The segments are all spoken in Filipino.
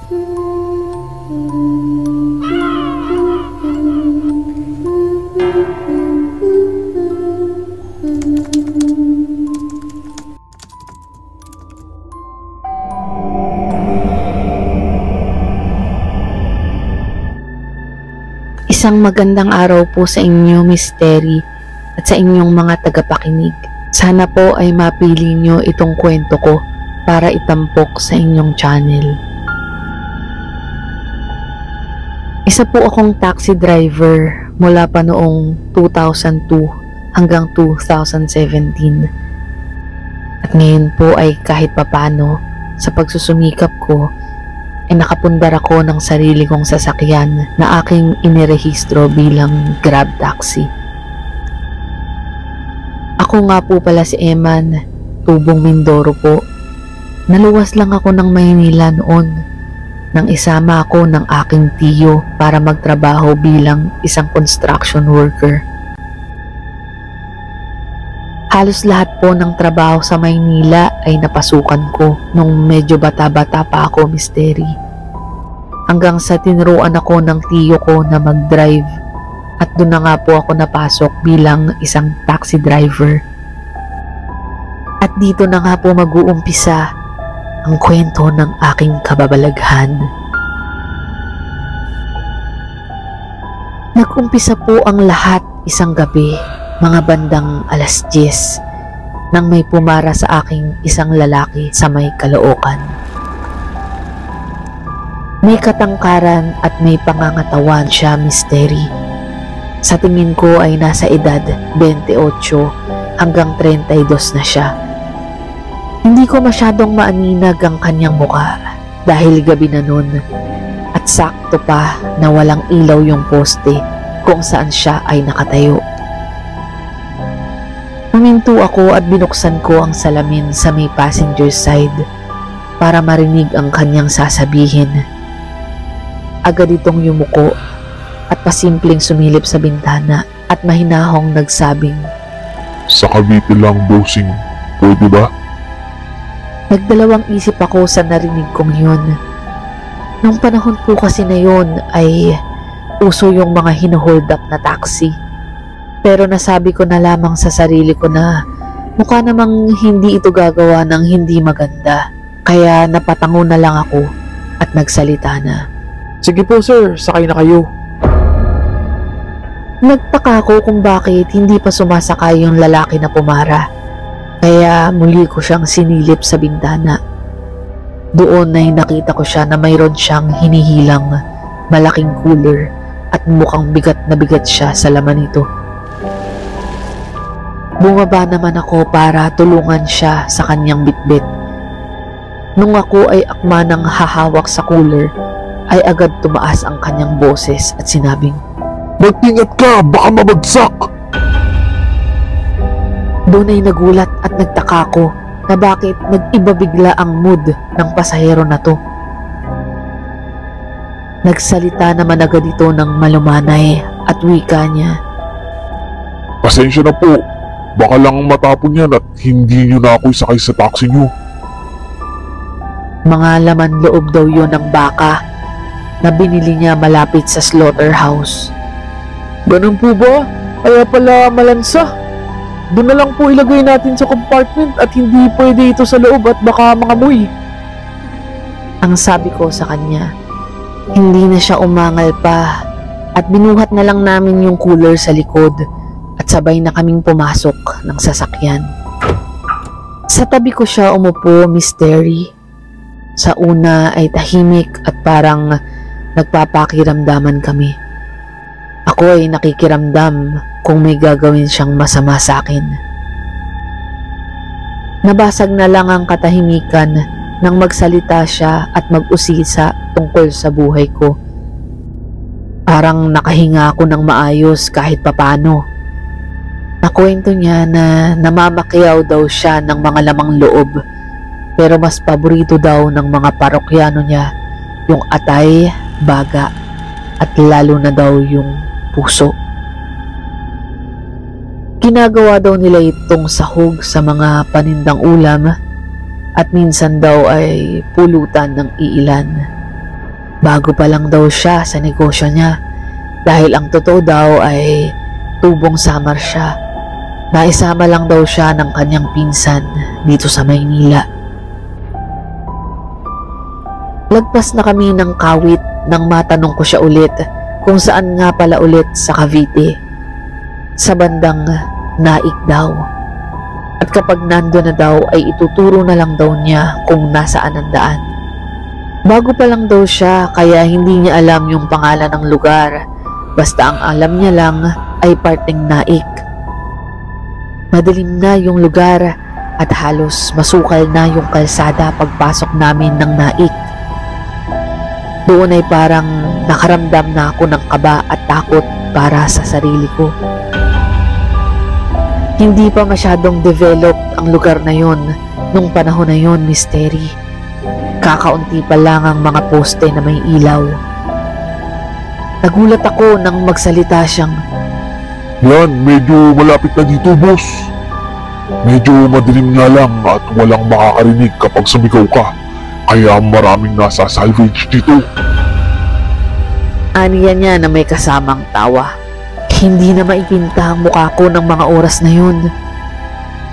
Isang magandang araw po sa inyo, Miss Terry, at sa inyong mga tagapakinig. Sana po ay mapili nyo itong kwento ko para itampok sa inyong channel. Isa po akong taxi driver mula pa noong 2002 hanggang 2017. At ngayon po ay kahit papano sa pagsusumikap ko ay nakapundar ako ng sarili kong sasakyan na aking inirehistro bilang Grab taxi. Ako nga po pala si Eman, tubong Mindoro po. Naluwas lang ako ng Maynila noon nang isama ako ng aking tiyo para magtrabaho bilang isang construction worker. Halos lahat po ng trabaho sa Maynila ay napasukan ko nung medyo bata-bata pa ako, Miss Terry. Hanggang sa tinuruan ako ng tiyo ko na mag-drive at doon na nga po ako napasok bilang isang taxi driver. At dito na nga po mag-uumpisa ang kwento ng aking kababalaghan. Nag-umpisa po ang lahat isang gabi, mga bandang 10:00, nang may pumara sa aking isang lalaki sa may Caloocan. May katangkaran at may pangangatawan siya, Miss Terry. Sa tingin ko ay nasa edad 28 hanggang 32 na siya. Hindi ko masyadong maaninag ang kanyang muka dahil gabi na nun at sakto pa na walang ilaw yung poste kung saan siya ay nakatayo. Huminto ako at binuksan ko ang salamin sa may passenger side para marinig ang kanyang sasabihin. Agad itong yumuko at pasimpleng sumilip sa bintana at mahinahong nagsabing, "Sa Cavite lang, bossing. Pwede ba?" Nagdalawang isip ako sa narinig kong yun. Nung panahon po kasi na yun ay uso yung mga hinuhold up na taxi. Pero nasabi ko na lamang sa sarili ko na mukha namang hindi ito gagawa ng hindi maganda. Kaya napatango na lang ako at nagsalita na, "Sige po sir, sakay na kayo." Nagtaka ako kung bakit hindi pa sumasakay yung lalaki na pumara. Kaya muli ko siyang sinilip sa bintana. Doon ay nakita ko siya na mayroon siyang hinihilang malaking cooler at mukhang bigat na bigat siya sa laman nito. Bumaba naman ako para tulungan siya sa kanyang bitbit. Nung ako ay akma ng hahawak sa cooler, ay agad tumaas ang kanyang boses at sinabing, "Mag-ingat ka, baka mabagsak!" Doon ay nagulat at nagtaka ko na bakit nag-iba bigla ang mood ng pasahero na to. Nagsalita naman agad ito ng malumanay at wika niya, "Pasensya na po. Baka lang matapon yan at hindi nyo na ako isakay sa taxi nyo." Mga laman loob daw yun ng baka na binili niya malapit sa slaughterhouse. "Ganun po ba? Kaya pala malansa. Doon na lang po ilagay natin sa compartment at hindi pwede ito sa loob at baka mangamoy." Ang sabi ko sa kanya. Hindi na siya umangal pa at binuhat na lang namin yung cooler sa likod at sabay na kaming pumasok ng sasakyan. Sa tabi ko siya umupo, Miss Terry. Sa una ay tahimik at parang nagpapakiramdaman kami. Ako ay nakikiramdam kung may gagawin siyang masama sa akin. Nabasag na lang ang katahimikan nang magsalita siya at mag-usisa tungkol sa buhay ko. Parang nakahinga ako ng maayos kahit papano. Nakwento niya na namamakyaw daw siya ng mga lamang loob, pero mas paborito daw ng mga parokyano niya yung atay, baga, at lalo na daw yung puso. Ginagawa daw nila itong sahog sa mga panindang ulam at minsan daw ay pulutan ng iilan. Bago pa lang daw siya sa negosyo niya dahil ang totoo daw ay tubong samar siya. Naisama lang daw siya ng kanyang pinsan dito sa Maynila. Lagpas na kami ng Kawit nang matanong ko siya ulit kung saan nga pala ulit sa Cavite. Sa bandang Naik daw. At kapag nando na daw ay ituturo na lang daw niya kung nasaan ang daan. Bago pa lang daw siya kaya hindi niya alam yung pangalan ng lugar. Basta ang alam niya lang ay parteng Naik. Madilim na yung lugar at halos masukal na yung kalsada pagpasok namin ng Naik. Doon ay parang nakaramdam na ako ng kaba at takot para sa sarili ko. Hindi pa masyadong developed ang lugar na yon nung panahon na yon, mystery. Kakaunti pa lang ang mga poste na may ilaw. Nagulat ako nang magsalita siyang, Yan, medyo malapit na dito, boss. Medyo madilim nga lang at walang makakarinig kapag sumigaw ka. Kaya maraming nasa salvage dito. Aniya niya na may kasamang tawa. Hindi na maipinta ang mukha ko ng mga oras na yun.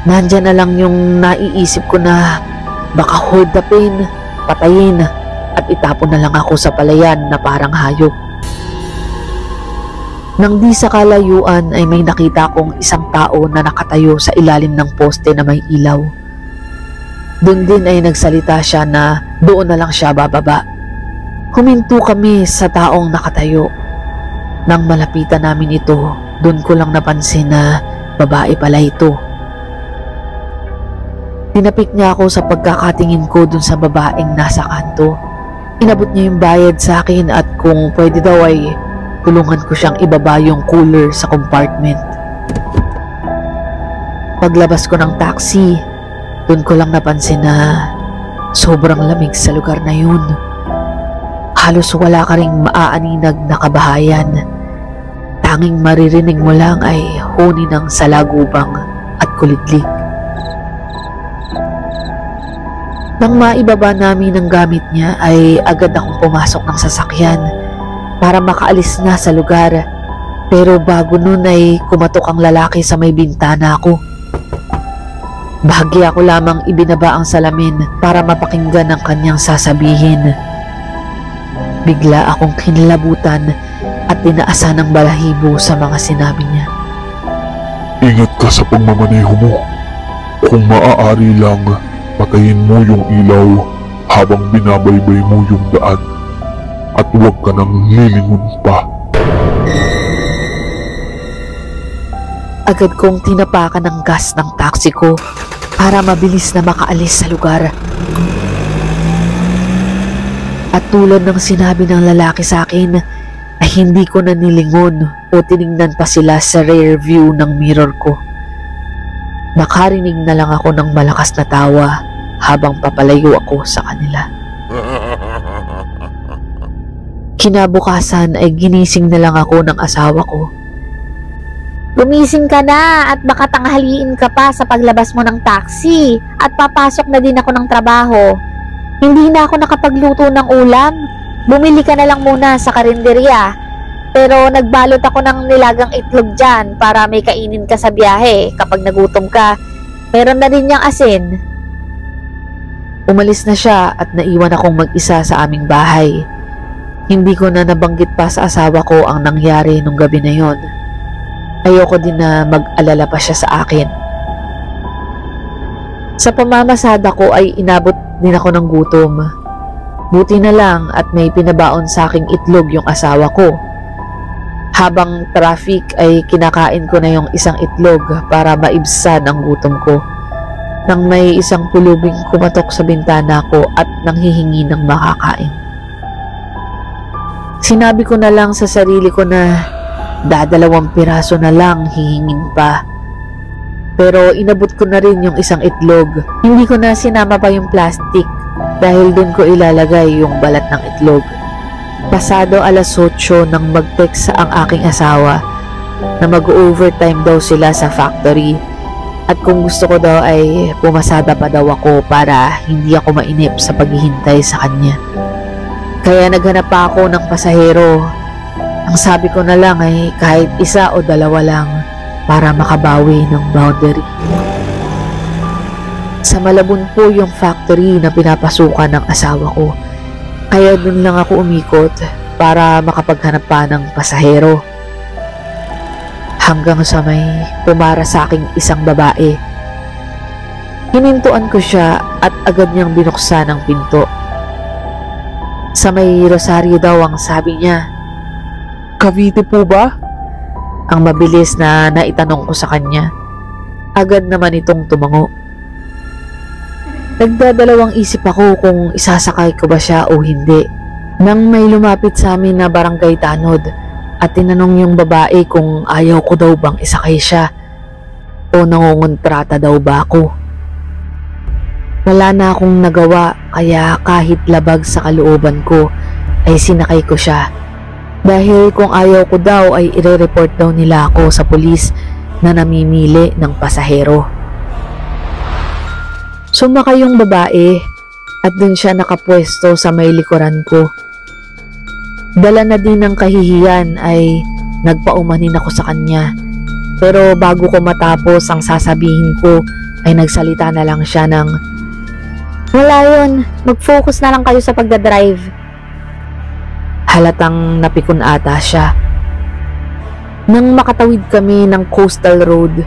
Nandyan na lang yung naiisip ko na baka hold upin, patayin at itapon na lang ako sa palayan na parang hayop. Nang di sa kalayuan ay may nakita kong isang tao na nakatayo sa ilalim ng poste na may ilaw. Doon din ay nagsalita siya na doon na lang siya bababa. Huminto kami sa taong nakatayo. Nang malapitan namin ito, doon ko lang napansin na babae pala ito. Tinapik niya ako sa pagkakatingin ko doon sa babaeng nasa kanto. Inabot niya yung bayad sa akin at kung pwede daw ay tulungan ko siyang ibaba yung cooler sa compartment. Paglabas ko ng taxi, doon ko lang napansin na sobrang lamig sa lugar na yun. Halos wala ka ring maaaninag na kabahayan. Tanging maririnig mo lang ay huni ng salagubang at kulidlig. Nang maibaba namin ang gamit niya ay agad akong pumasok ng sasakyan para makaalis na sa lugar. Pero bago nun ay kumatok ang lalaki sa may bintana ko. Bahagya ko lamang ibinaba ang salamin para mapakinggan ang kanyang sasabihin. Bigla akong kinlabutan at tinaasan ng balahibo sa mga sinabi niya. Ingat ka sa pagmamaneho mo. Kung maaari lang, patayin mo yung ilaw habang binabaybay mo yung daan. At huwag ka nang lilingon pa. Agad kong tinapakan ng gas ng taxi ko para mabilis na makaalis sa lugar. At tulad ng sinabi ng lalaki sa akin, ay hindi ko na nilingon o tinignan pa sila sa rear view ng mirror ko. Nakarinig na lang ako ng malakas na tawa habang papalayo ako sa kanila. Kinabukasan ay ginising na lang ako ng asawa ko. Gumising ka na at baka tanghaliin ka pa sa paglabas mo ng taxi at papasok na din ako ng trabaho. Hindi na ako nakapagluto ng ulam. Bumili ka na lang muna sa karinderya. Pero nagbalot ako ng nilagang itlog dyan para may kainin ka sa biyahe. Kapag nagutom ka, meron na din niyang asin. Umalis na siya at naiwan akong mag-isa sa aming bahay. Hindi ko na nabanggit pa sa asawa ko ang nangyari nung gabi na yon. Ayoko din na mag-alala pa siya sa akin. Sa pamamasada ko ay inabot din ako ng gutom. Buti na lang at may pinabaon sa aking itlog yung asawa ko. Habang traffic ay kinakain ko na yung isang itlog para maibsan ang gutom ko. Nang may isang pulubing kumatok sa bintana ko at nanghihingi ng makakain. Sinabi ko na lang sa sarili ko na dadalawang piraso na lang hihingin pa. Pero inabot ko na rin yung isang itlog. Hindi ko na sinama pa yung plastic dahil dun ko ilalagay yung balat ng itlog. Pasado 8:00 nang mag-text ang aking asawa na mag-overtime daw sila sa factory at kung gusto ko daw ay pumasada pa daw ako para hindi ako mainip sa paghihintay sa kanya. Kaya naghanap pa ako ng pasahero. Ang sabi ko na lang ay kahit isa o dalawa lang para makabawi ng boundary. Sa Malabon po yung factory na pinapasukan ng asawa ko. Kaya dun lang ako umikot para makapaghanap pa ng pasahero. Hanggang sa may pumara sa aking isang babae. Hinintuan ko siya at agad niyang binuksan ang pinto. Sa may rosaryo daw ang sabi niya. Cavite po ba? Ang mabilis na naitanong ko sa kanya. Agad naman itong tumango. Nagdadalawang isip ako kung isasakay ko ba siya o hindi. Nang may lumapit sa amin na barangay tanod at tinanong yung babae kung ayaw ko daw bang isakay siya o nangungontrata daw ba ako. Wala na akong nagawa kaya kahit labag sa kalooban ko ay sinakay ko siya. Dahil kung ayaw ko daw ay ire-report daw nila ako sa pulis na namimili ng pasahero. Sumakay yung babae at dun siya nakapwesto sa may likuran ko. Dala na din ng kahihiyan ay nagpaumanin ako sa kanya. Pero bago ko matapos ang sasabihin ko ay nagsalita na lang siya ng, Wala yun. Mag-focus na lang kayo sa pagdadrive. halatang napikon ata siya. Nang makatawid kami ng coastal road,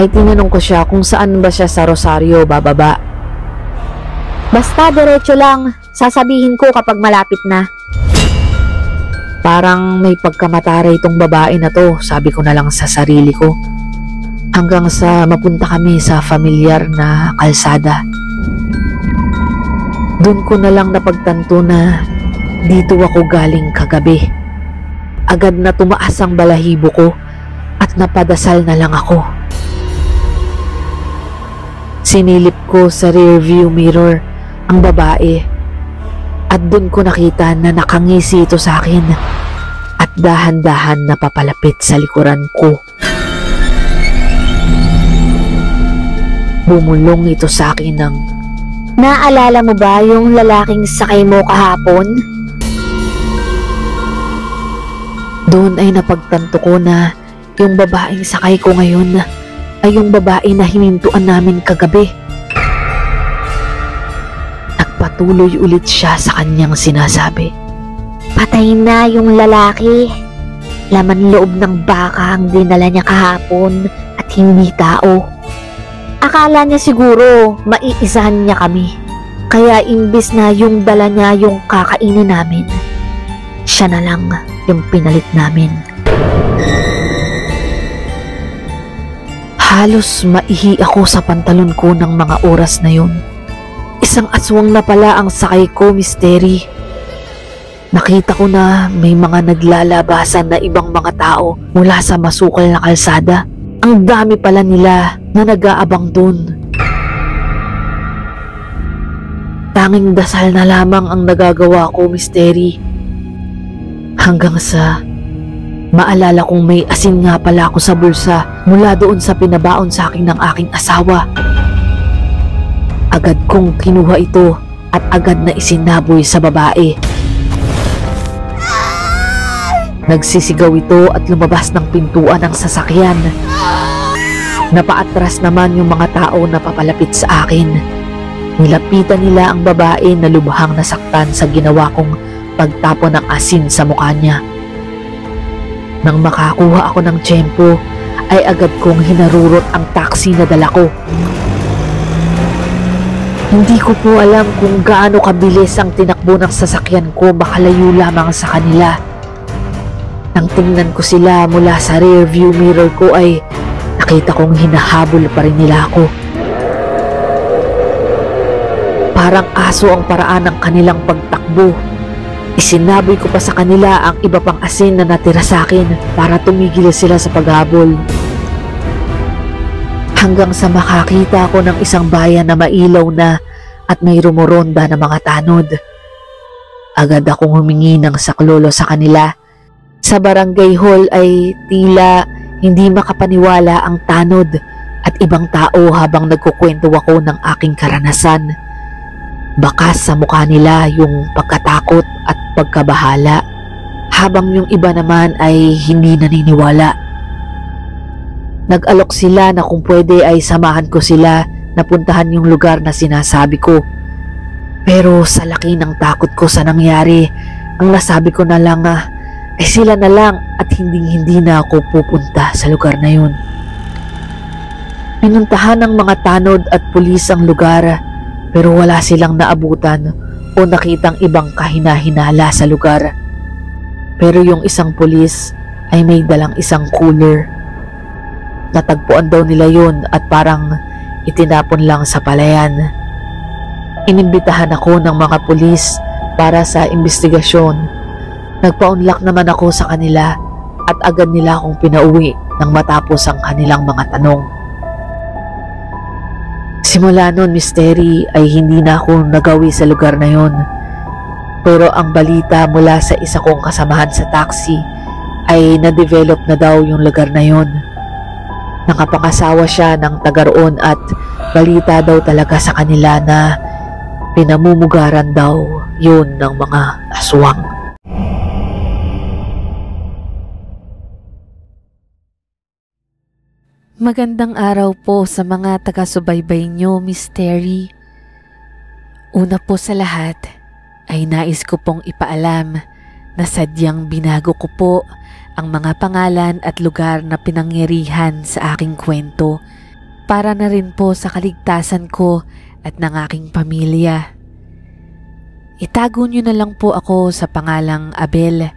ay tinanong ko siya kung saan ba siya sa Rosario bababa. Basta diretso lang. Sasabihin ko kapag malapit na. Parang may pagkamatara itong babae na to, sabi ko na lang sa sarili ko. Hanggang sa mapunta kami sa familiar na kalsada. Doon ko na lang napagtanto na dito ako galing kagabi. Agad na tumaas ang balahibo ko at napadasal na lang ako. Sinilip ko sa rearview mirror ang babae at doon ko nakita na nakangisi ito sa akin at dahan-dahan na papalapit sa likuran ko. Bumulong ito sa akin ng, Naalala mo ba yung lalaking sakay mo kahapon? Doon ay napagtanto ko na yung babaeng sakay ko ngayon ay yung babae na hinintuan namin kagabi. Nagpatuloy ulit siya sa kanyang sinasabi. Patay na yung lalaki. Laman loob ng baka ang dinala niya kahapon at hindi tao. Akala niya siguro maiisahan niya kami. Kaya imbis na yung dala niya yung kakainin namin, siya na lang yung pinalit namin. Halos maihi ako sa pantalon ko ng mga oras na yun. Isang aswang na pala ang sakay ko, Misteri. Nakita ko na may mga naglalabasan na ibang mga tao mula sa masukal na kalsada. Ang dami pala nila na nag-aabang dun. Tanging dasal na lamang ang nagagawa ko, Misteri. Hanggang sa maalala kong may asin nga pala ako sa bulsa mula doon sa pinabaon sa akin ng aking asawa. Agad kong kinuha ito at agad na isinaboy sa babae. Nagsisigaw ito at lumabas ng pintuan ng sasakyan. Napaatras naman yung mga tao na papalapit sa akin. Nilapitan nila ang babae na lubhang nasaktan sa ginawa kong pagtapon ng asin sa mukha niya. Nang makakuha ako ng tiyempo, ay agad kong hinarurot ang taxi na dala ko. Hindi ko po alam kung gaano kabilis ang tinakbo ng sasakyan ko, makalayo lamang sa kanila. Nang tingnan ko sila mula sa rearview mirror ko ay nakita kong hinahabol pa rin nila ako. Parang aso ang paraan ng kanilang pagtakbo. Isinaboy ko pa sa kanila ang iba pang asin na natira sa akin para tumigil sila sa paghabol. Hanggang sa makakita ako ng isang bayan na mailaw na at may rumoronda na mga tanod. Agad akong humingi ng saklolo sa kanila. Sa barangay hall ay tila hindi makapaniwala ang tanod at ibang tao habang nagkukwento ako ng aking karanasan. Bakas sa mukha nila yung pagkatakot at pagkabahala, habang yung iba naman ay hindi naniniwala. Nag-alok sila na kung pwede ay samahan ko sila na puntahan yung lugar na sinasabi ko. Pero sa laki ng takot ko sa nangyari, ang nasabi ko na lang ay sila na lang at hindi na ako pupunta sa lugar na yun. Pinuntahan ng mga tanod at pulis ang lugar, pero wala silang naabutan o nakitang ibang kahina-hinala sa lugar. Pero yung isang pulis ay may dalang isang cooler. Natagpuan daw nila yun at parang itinapon lang sa palayan. Inimbitahan ako ng mga pulis para sa investigasyon. Nagpa-unlock naman ako sa kanila at agad nila akong pinauwi nang matapos ang kanilang mga tanong. Simula noon, Misteri, ay hindi na ako nagawi sa lugar na yon. Pero ang balita mula sa isa kong kasamahan sa taxi ay na-develop na daw yung lugar na yon. Nakapangasawa siya ng taga roon at balita daw talaga sa kanila na pinamumugaran daw yun ng mga aswang. Magandang araw po sa mga taga-subaybay nyo, Misteri. Una po sa lahat ay nais ko pong ipaalam na sadyang binago ko po ang mga pangalan at lugar na pinangyarihan sa aking kwento para na rin po sa kaligtasan ko at ng aking pamilya. Itago nyo na lang po ako sa pangalang Abel.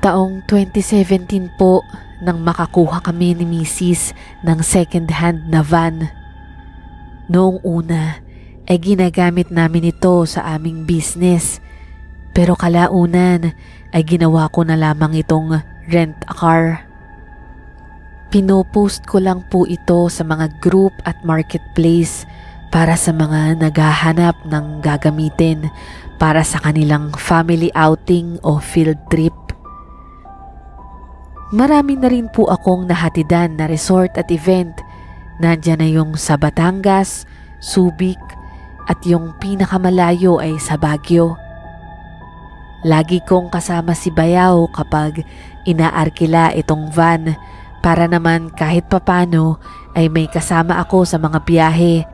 Taong 2017 po nang makakuha kami ni Mrs. ng second-hand na van. Noong una ay ginagamit namin ito sa aming business, pero kalaunan ay ginawa ko na lamang itong rent a car. Pinopost ko lang po ito sa mga group at marketplace para sa mga naghahanap ng gagamitin para sa kanilang family outing o field trip. Marami na rin po akong nahatidan na resort at event. Nandyan na yung sa Batangas, Subic, at yung pinakamalayo ay sa Baguio. Lagi kong kasama si Bayaw kapag inaarkila itong van para naman kahit papano ay may kasama ako sa mga biyahe.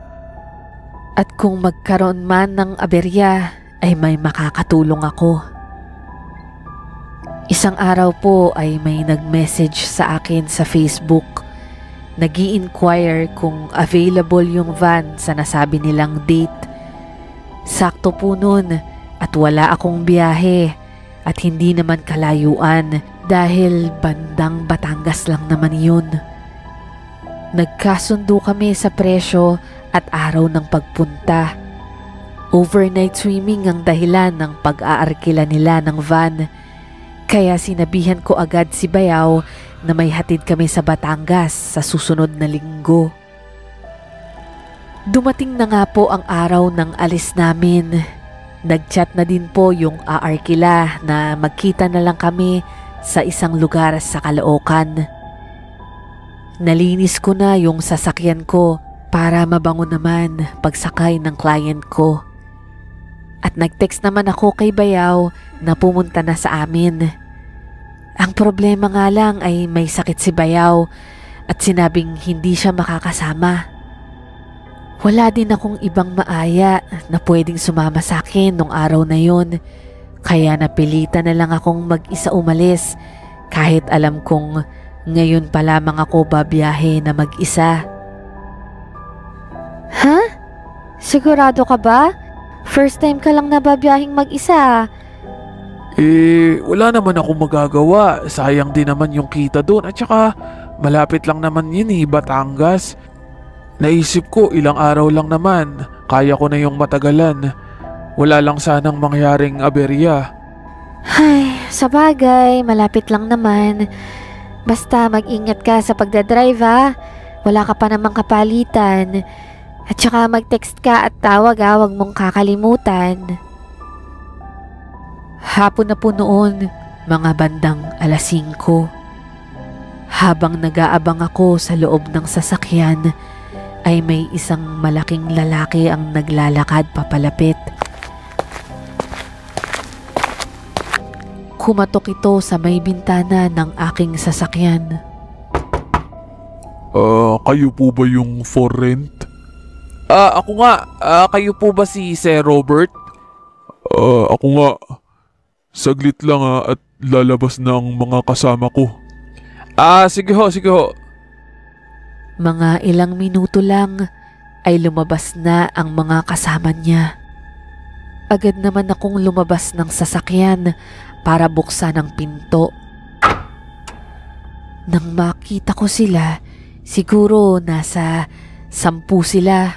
At kung magkaroon man ng aberya ay may makakatulong ako. Isang araw po ay may nag-message sa akin sa Facebook. Nag-i-inquire kung available yung van sa nasabi nilang date. Sakto po nun at wala akong biyahe at hindi naman kalayuan dahil bandang Batangas lang naman yun. Nagkasundo kami sa presyo at araw ng pagpunta. Overnight swimming ang dahilan ng pag-aarkila nila ng van. Kaya sinabihan ko agad si Bayaw na may hatid kami sa Batangas sa susunod na linggo. Dumating na nga po ang araw ng alis namin. Nag-chat na din po yung aarkila na magkita na lang kami sa isang lugar sa Caloocan. Nalinis ko na yung sasakyan ko para mabango naman pagsakay ng client ko. At nag-text naman ako kay Bayaw na pumunta na sa amin. Ang problema nga lang ay may sakit si Bayaw at sinabing hindi siya makakasama. Wala din akong ibang maaya na pwedeng sumama sa akin nung araw na yon, kaya napilitan na lang akong mag-isa umalis kahit alam kong ngayon pa lamang ako babiyahe na mag-isa. Ha? Sigurado ka ba? First time ka lang nababiyahing mag-isa. Wala naman akong magagawa. Sayang din naman yung kita doon. At saka, malapit lang naman yun Batangas. Naisip ko ilang araw lang naman. Kaya ko na yung matagalan. Wala lang sanang mangyaring aberya. Ay, sabagay, malapit lang naman. Basta mag-ingat ka sa pagdadrive ha. Wala ka pa namang kapalitan. At saka mag-text ka at tawag ha, huwag mong kakalimutan. Hapon na po noon, mga bandang 5:00. Habang nag-aabang ako sa loob ng sasakyan, ay may isang malaking lalaki ang naglalakad papalapit. Kumatok ito sa may bintana ng aking sasakyan. Kayo po ba yung for rent? Ako nga. Kayo po ba si Sir Robert? Ako nga. Saglit lang at lalabas na ang mga kasama ko. Sige ho, sige ho. Mga ilang minuto lang ay lumabas na ang mga kasama niya. Agad naman akong lumabas ng sasakyan para buksan ang pinto. Nang makita ko sila, siguro nasa 10 sila,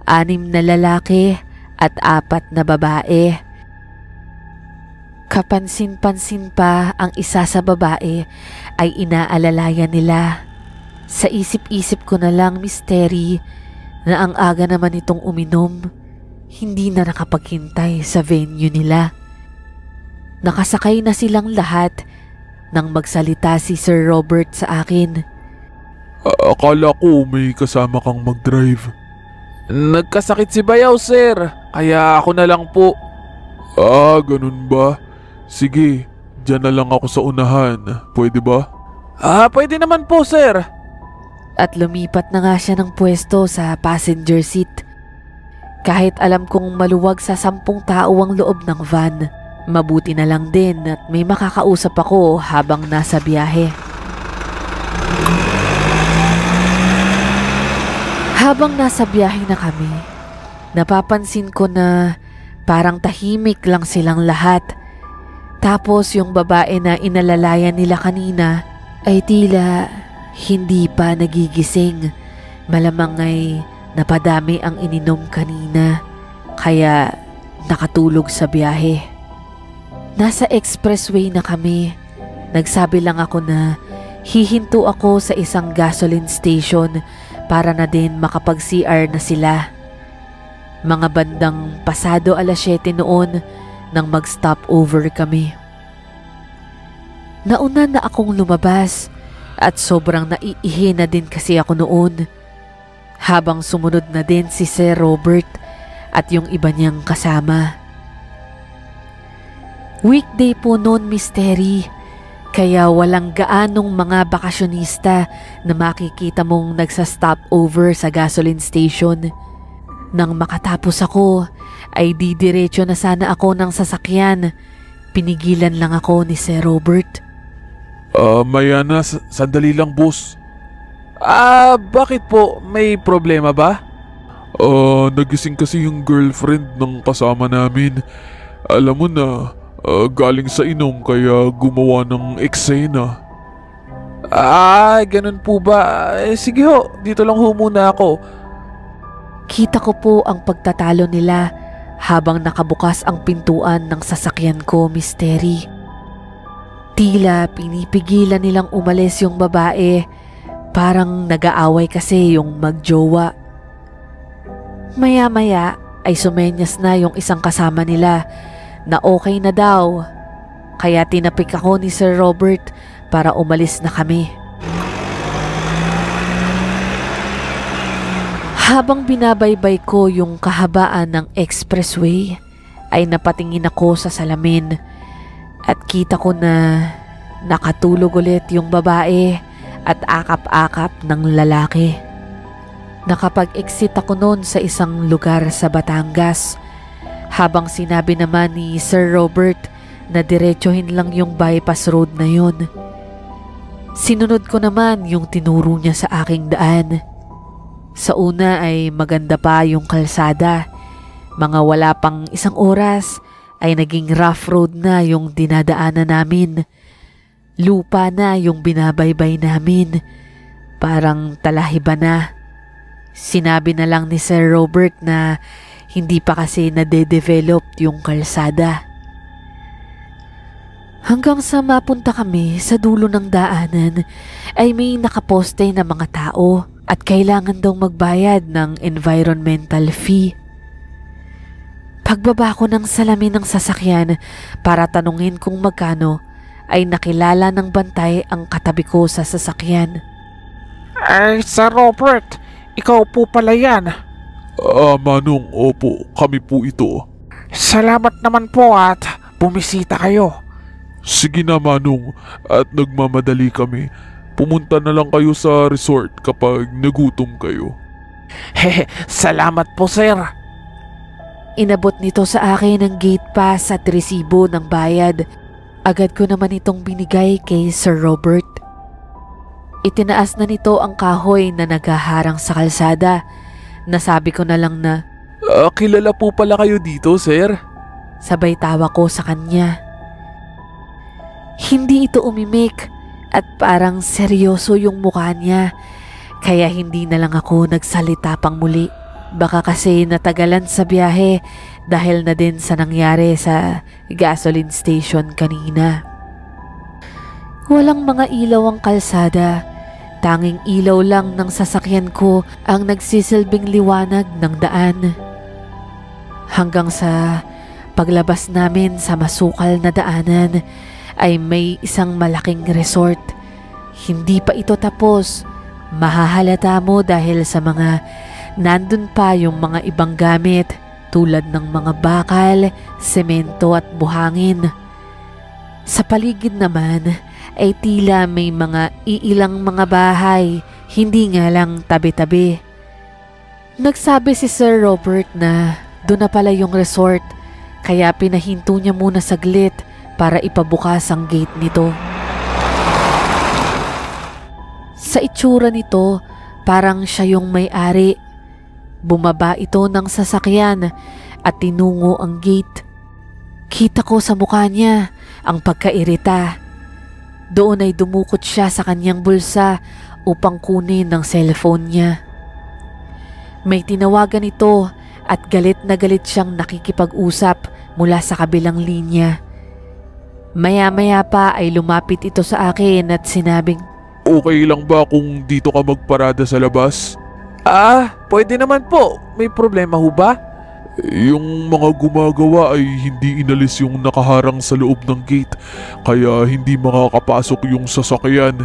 6 na lalaki at 4 na babae. Kapansin-pansin pa ang isa sa babae ay inaalalayan nila. Sa isip-isip ko na lang, Misteri, na ang aga naman itong uminom, hindi na nakapaghintay sa venue nila. Nakasakay na silang lahat nang magsalita si Sir Robert sa akin. Akala ko may kasama kang mag-drive. Nagkasakit si Bayaw, sir. Kaya ako na lang po. Ganun ba? Sige, dyan na lang ako sa unahan. Pwede ba? Pwede naman po, sir. At lumipat na nga siya ng pwesto sa passenger seat. Kahit alam kong maluwag sa 10 tao ang loob ng van, mabuti na lang din at may makakausap ako habang nasa biyahe. Habang nasa biyahe na kami, napapansin ko na parang tahimik lang silang lahat. Tapos yung babae na inalalayan nila kanina ay tila hindi pa nagigising. Malamang ay napadami ang ininom kanina, kaya nakatulog sa biyahe. Nasa expressway na kami. Nagsabi lang ako na hihinto ako sa isang gasoline station para na din makapag-CR na sila. Mga bandang pasado 7:00 noon nang mag-stop over kami. Nauna na akong lumabas at sobrang naiihi na din kasi ako noon. Habang sumunod na din si Sir Robert at yung iba niyang kasama. Weekday po noon, Misteri, kaya walang gaanong mga bakasyonista na makikita mong nagsa-stop over sa gasoline station. Nang makatapos ako, ay didiretso na sana ako ng sasakyan. Pinigilan lang ako ni Sir Robert. Mayana, sandali lang, boss. Bakit po? May problema ba? Nagising kasi yung girlfriend ng kasama namin. Alam mo na, galing sa inom kaya gumawa ng eksena. Ganun po ba? Sige ho, dito lang ho muna ako. Kita ko po ang pagtatalo nila habang nakabukas ang pintuan ng sasakyan ko, Misteri. Tila pinipigilan nilang umalis yung babae. Parang nag-aaway kasi yung magjowa. Maya-maya ay sumenyas na yung isang kasama nila na okay na daw. Kaya tinapik ako ni Sir Robert para umalis na kami. Habang binabaybay ko yung kahabaan ng expressway, ay napatingin ako sa salamin at kita ko na nakatulog ulit yung babae at akap-akap ng lalaki. Nakapag-exit ako noon sa isang lugar sa Batangas, habang sinabi naman ni Sir Robert na diretsuhin lang yung bypass road na yun. Sinunod ko naman yung tinuro niya sa aking daan. Sa una ay maganda pa yung kalsada. Mga wala pang 1 oras ay naging rough road na yung dinadaanan namin. Lupa na yung binabaybay namin. Parang talahiba na. Sinabi na lang ni Sir Robert na hindi pa kasi nade-develop yung kalsada. Hanggang sa mapunta kami sa dulo ng daanan ay may nakaposte na mga tao at kailangan daw magbayad ng environmental fee. Pagbaba ko ng salamin ng sasakyan para tanungin kung magkano, ay nakilala ng bantay ang katabi ko sa sasakyan. Sir Robert, ikaw po pala yan. Manong, opo, kami po ito. Salamat naman po at bumisita kayo. Sige na Manong, at nagmamadali kami. Pumunta na lang kayo sa resort kapag nagutom kayo. Hehe, salamat po sir. Inabot nito sa akin ang gate pass at resibo ng bayad. Agad ko naman itong binigay kay Sir Robert. Itinaas na nito ang kahoy na naghaharang sa kalsada. Nasabi ko na lang na, Kilala po pala kayo dito sir? sabay tawa ko sa kanya. Hindi ito umimik at parang seryoso yung mukha niya. Kaya hindi na lang ako nagsalita pang muli. Baka kasi natagalan sa biyahe dahil na din sa nangyari sa gasoline station kanina. Walang mga ilaw ang kalsada. Tanging ilaw lang ng sasakyan ko ang nagsisilbing liwanag ng daan. Hanggang sa paglabas namin sa masukal na daanan ay may isang malaking resort. Hindi pa ito tapos. Mahahalata mo dahil sa mga nandun pa yung mga ibang gamit tulad ng mga bakal, semento at buhangin. Sa paligid naman ay tila may mga iilang mga bahay, hindi nga lang tabi-tabi. Nagsabi si Sir Robert na doon na pala yung resort, kaya pinahinto niya muna saglit para ipabukas ang gate nito. Sa itsura nito, parang siya yung may-ari. Bumaba ito ng sasakyan at tinungo ang gate. Kita ko sa mukha niya ang pagkairita. Doon ay dumukot siya sa kanyang bulsa upang kunin ang cellphone niya. May tinawagan ito at galit na galit siyang nakikipag-usap mula sa kabilang linya. Maya-maya pa ay lumapit ito sa akin at sinabing, Okay lang ba kung dito ka magparada sa labas? Pwede naman po. May problema ho ba? Yung mga gumagawa ay hindi inalis yung nakaharang sa loob ng gate, kaya hindi makakapasok yung sasakyan.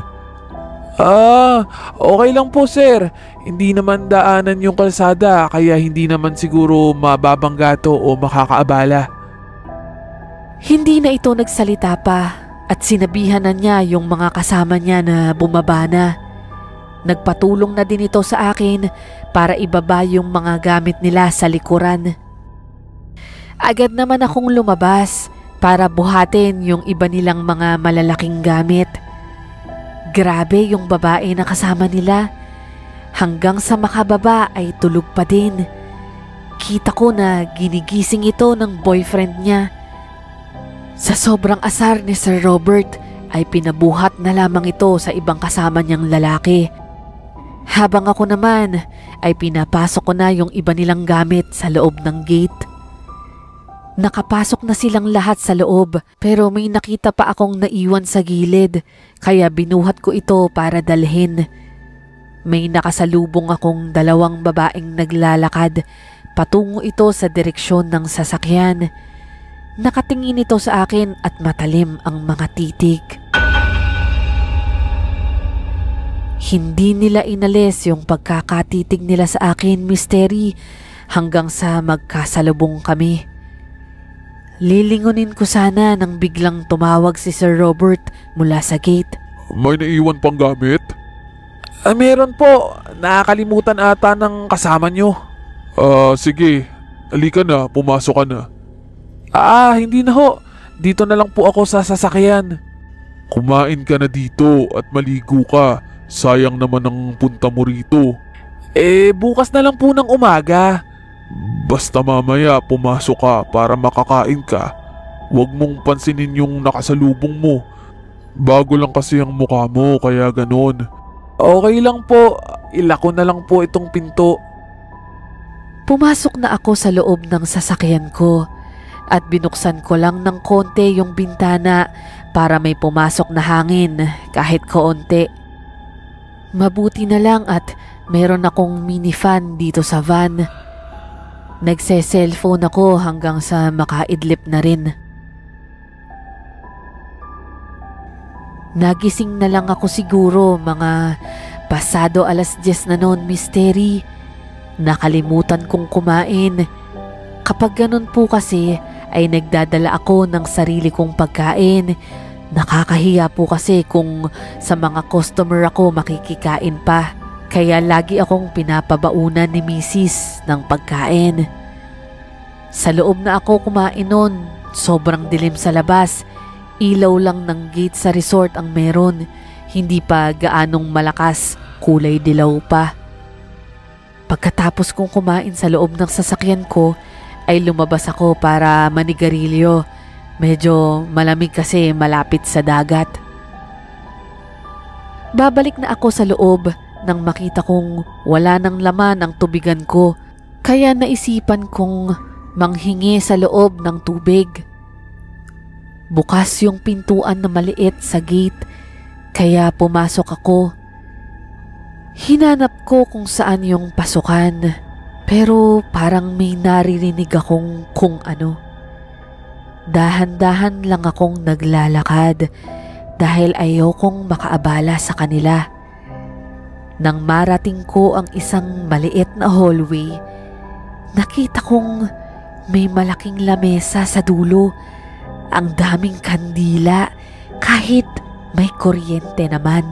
Okay lang po sir. Hindi naman daanan yung kalsada kaya hindi naman siguro mababanggato o makakaabala. Hindi na ito nagsalita pa at sinabihan na niya yung mga kasama niya na bumaba na. Nagpatulong na din ito sa akin para ibaba yung mga gamit nila sa likuran. Agad naman akong lumabas para buhatin yung iba nilang mga malalaking gamit. Grabe yung babae na kasama nila. Hanggang sa makababa ay tulog pa din. Kita ko na ginigising ito ng boyfriend niya. Sa sobrang asar ni Sir Robert ay pinabuhat na lamang ito sa ibang kasama niyang lalaki. Habang ako naman ay pinapasok ko na yung iba nilang gamit sa loob ng gate. Nakapasok na silang lahat sa loob pero may nakita pa akong naiwan sa gilid kaya binuhat ko ito para dalhin. May nakasalubong akong dalawang babaeng naglalakad patungo ito sa direksyon ng sasakyan. Nakatingin ito sa akin at matalim ang mga titig. Hindi nila inalis yung pagkakatitig nila sa akin, Mystery, hanggang sa magkasalubong kami. Lilingunin ko sana nang biglang tumawag si Sir Robert mula sa gate. May naiwan pang gamit? Meron po. Nakakalimutan ata ng kasama nyo. Sige. Halika na, pumasok ka na. Hindi na ho. Dito na lang po ako sa sasakyan. Kumain ka na dito at maligo ka. Sayang naman ang punta mo rito. Bukas na lang po ng umaga. Basta mamaya pumasok ka para makakain ka. Huwag mong pansinin yung nakasalubong mo. Bago lang kasi ang mukha mo kaya ganon. Okay lang po. Ilako na lang po itong pinto. Pumasok na ako sa loob ng sasakyan ko at binuksan ko lang ng konti yung bintana para may pumasok na hangin kahit kaunti. Mabuti na lang at meron akong mini fan dito sa van. Nagse-cellphone ako hanggang sa makaidlip na rin. Nagising na lang ako siguro mga Pasado 10:00 na noon, Misteri. Nakalimutan kong kumain. Kapag ganun po kasi ay nagdadala ako ng sarili kong pagkain. Nakakahiya po kasi kung sa mga customer ako makikikain pa. Kaya lagi akong pinapabaunan ni Mrs. ng pagkain. Sa loob na ako kumain noon, sobrang dilim sa labas. Ilaw lang ng gate sa resort ang meron. Hindi pa gaanong malakas, kulay dilaw pa. Pagkatapos kong kumain sa loob ng sasakyan ko, ay lumabas ako para manigarilyo. Medyo malamig kasi malapit sa dagat. Babalik na ako sa loob nang makita kong wala nang laman ang tubigan ko. Kaya naisipan kong manghingi sa loob ng tubig. Bukas yung pintuan na maliit sa gate. Kaya pumasok ako. Hinanap ko kung saan yung pasukan. Pero parang may naririnig akong kung ano. Dahan-dahan lang akong naglalakad dahil ayokong makaabala sa kanila. Nang marating ko ang isang maliit na hallway, nakita kong may malaking lamesa sa dulo. Ang daming kandila kahit may kuryente naman.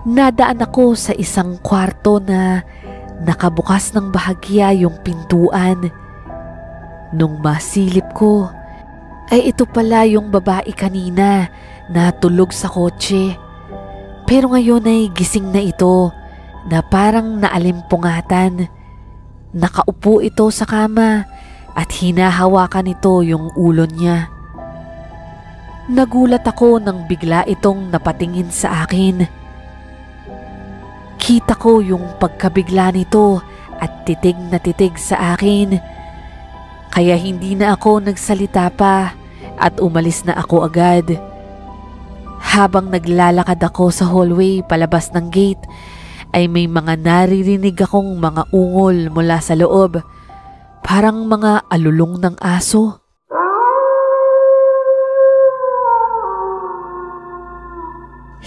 Nadaan ako sa isang kwarto na nakabukas ng bahagya yung pintuan. Nung masilip ko, ay ito pala yung babae kanina na tulog sa kotse. Pero ngayon ay gising na ito na parang naalimpungatan. Nakaupo ito sa kama at hinahawakan ito yung ulo niya. Nagulat ako nang bigla itong napatingin sa akin. Kita ko yung pagkabigla nito at titig na titig sa akin. Kaya hindi na ako nagsalita pa at umalis na ako agad. Habang naglalakad ako sa hallway palabas ng gate, ay may mga naririnig akong mga ungol mula sa loob. Parang mga alulong ng aso.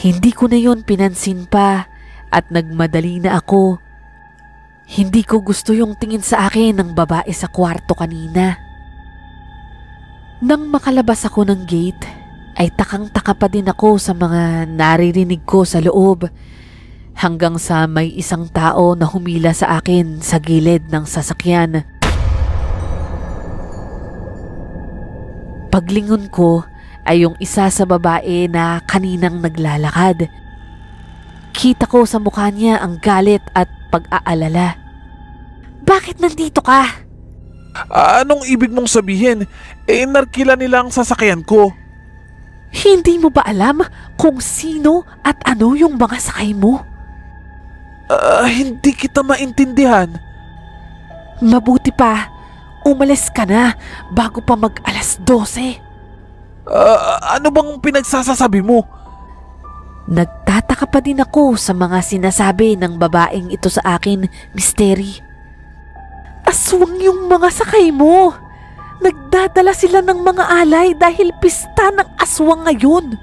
Hindi ko na yon pinansin pa at nagmadali na ako. Hindi ko gusto yung tingin sa akin ng babae sa kwarto kanina. Nang makalabas ako ng gate, ay takang-taka pa din ako sa mga naririnig ko sa loob. Hanggang sa may isang tao na humila sa akin sa gilid ng sasakyan. Paglingon ko ay yung isa sa babae na kaninang naglalakad. Kita ko sa mukha niya ang galit at pag-aalala. Bakit nandito ka? Anong ibig mong sabihin? Narkila nila ang sasakyan ko. Hindi mo ba alam kung sino at ano yung mga sakay mo? Hindi kita maintindihan. Mabuti pa, umalis ka na bago pa mag 12:00. Ano bang pinagsasasabi mo? Nagtataka pa din ako sa mga sinasabi ng babaeng ito sa akin, Misteri. Aswang yung mga sakay mo. Nagdadala sila ng mga alay dahil pista ng aswang ngayon.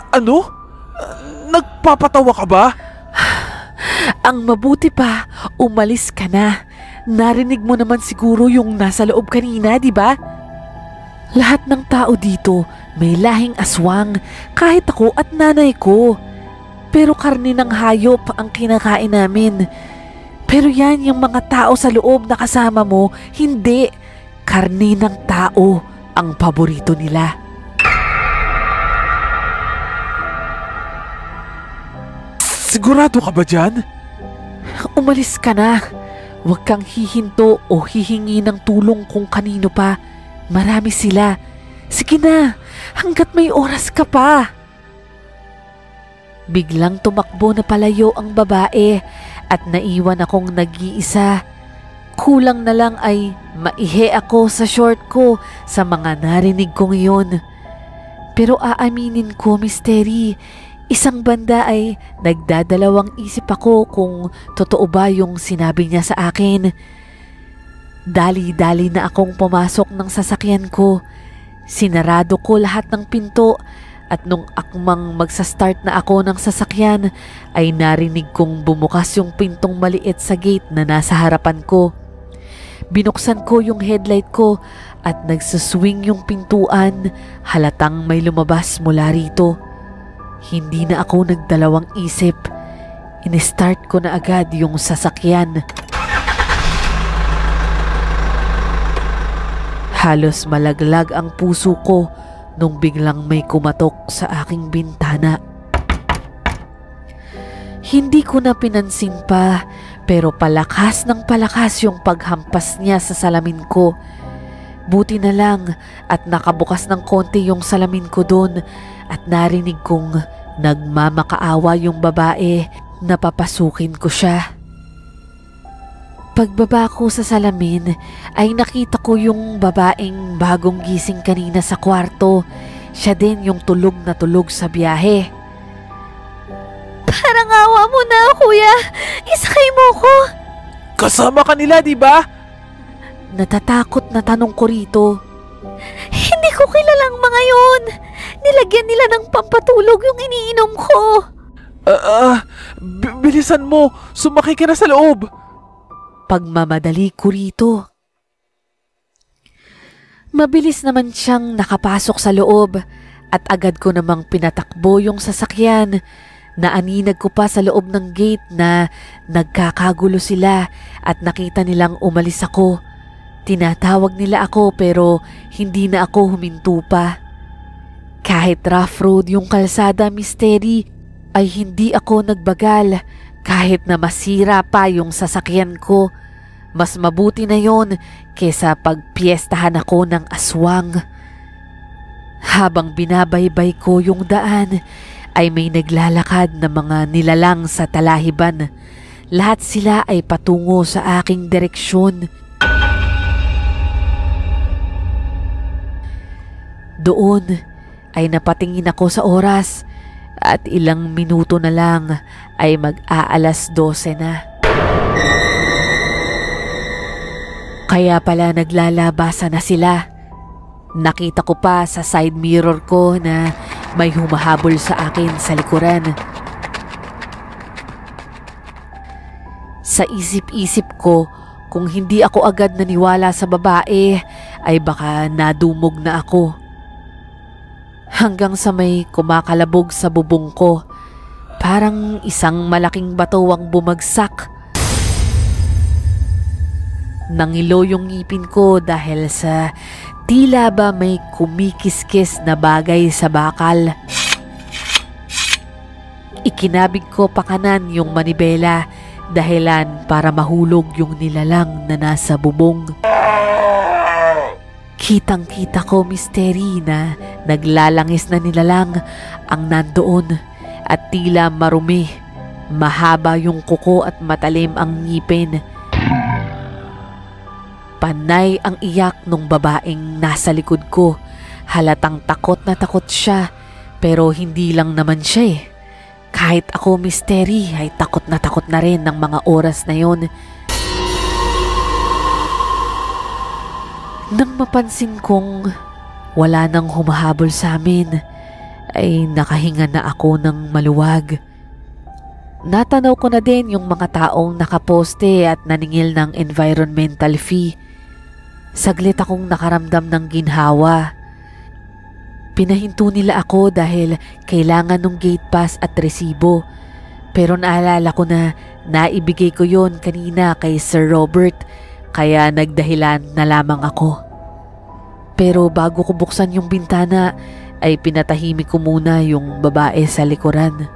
Ano? Nagpapatawa ka ba? Ang mabuti pa, umalis ka na. Narinig mo naman siguro yung nasa loob kanina, di ba? Lahat ng tao dito may lahing aswang, kahit ako at nanay ko. Pero karne ng hayop ang kinakain namin. Pero yan yung mga tao sa loob na kasama mo, hindi. Karne ng tao ang paborito nila. Sigurado ka ba dyan? Umalis ka na. Huwag kang hihinto o hihingi ng tulong kung kanino pa. Marami sila. Sige na, hanggat may oras ka pa. Biglang tumakbo na palayo ang babae at naiwan akong nag-iisa. Kulang na lang ay maihe ako sa short ko sa mga narinig ko ngayon. Pero aaminin ko, Misteri, isang banda ay nagdadalawang isip ako kung totoo ba yung sinabi niya sa akin. Dali-dali na akong pumasok ng sasakyan ko. Sinarado ko lahat ng pinto at nung akmang magsastart na ako ng sasakyan ay narinig kong bumukas yung pintong maliit sa gate na nasa harapan ko. Binuksan ko yung headlight ko at nagsuswing yung pintuan, halatang may lumabas mula rito. Hindi na ako nagdalawang isip. In-start ko na agad yung sasakyan. Halos malaglag ang puso ko nung biglang may kumatok sa aking bintana. Hindi ko na pinansin pa, pero palakas ng palakas yung paghampas niya sa salamin ko. Buti na lang at nakabukas ng konti yung salamin ko doon at narinig kong nagmamakaawa yung babae na papasukin ko siya. Pagbaba ko sa salamin ay nakita ko yung babaeng bagong gising kanina sa kwarto. Siya din yung tulog na tulog sa biyahe. Parang awa mo na, kuya. Isakay mo ko. Kasama ka nila, di ba? Natatakot na tanong ko rito. Hindi ko kilalang mga yun. Nilagyan nila ng pampatulog yung iniinom ko. Bilisan mo. Sumakay ka na sa loob. Pagmamadali ko rito. Mabilis naman siyang nakapasok sa loob at agad ko namang pinatakbo yung sasakyan. Naaninag ko pa sa loob ng gate na nagkakagulo sila at nakita nilang umalis ako. Tinatawag nila ako pero hindi na ako huminto pa. Kahit rough road yung kalsada, Misteri, ay hindi ako nagbagal. Kahit na masira pa yung sasakyan ko, mas mabuti na yon kesa pagpiestahan ako ng aswang. Habang binabaybay ko yung daan, ay may naglalakad na mga nilalang sa talahiban. Lahat sila ay patungo sa aking direksyon. Doon ay napatingin ako sa oras at ilang minuto na lang ay mag-aalas 12 na. Kaya pala naglalabasan na sila. Nakita ko pa sa side mirror ko na may humahabol sa akin sa likuran. Sa isip-isip ko, kung hindi ako agad naniwala sa babae, ay baka nadumog na ako. Hanggang sa may kumakalabog sa bubong ko, parang isang malaking bato ang bumagsak. Nangilo yung ngipin ko dahil sa tila ba may kumikiskis na bagay sa bakal. Ikinabig ko pa kanan yung manibela, dahilan para mahulog yung nilalang na nasa bubong. Kitang-kita ko, Misteri, na naglalangis na nilalang ang nandoon at tila marumi. Mahaba yung kuko at matalim ang ngipin. Panay ang iyak nung babaeng nasa likod ko. Halatang takot na takot siya, pero hindi lang naman siya eh. Kahit ako, Misteri, ay takot na rin ng mga oras na yon. Nang mapansin kong wala nang humahabol sa amin, ay nakahinga na ako ng maluwag. Natanaw ko na din yung mga taong nakaposte at naningil ng environmental fee. Saglit akong nakaramdam ng ginhawa. Pinahinto nila ako dahil kailangan ng gate pass at resibo. Pero naalala ko na naibigay ko yon kanina kay Sir Robert, kaya nagdahilan na lamang ako. Pero bago ko buksan yung bintana, ay pinatahimik ko muna yung babae sa likuran.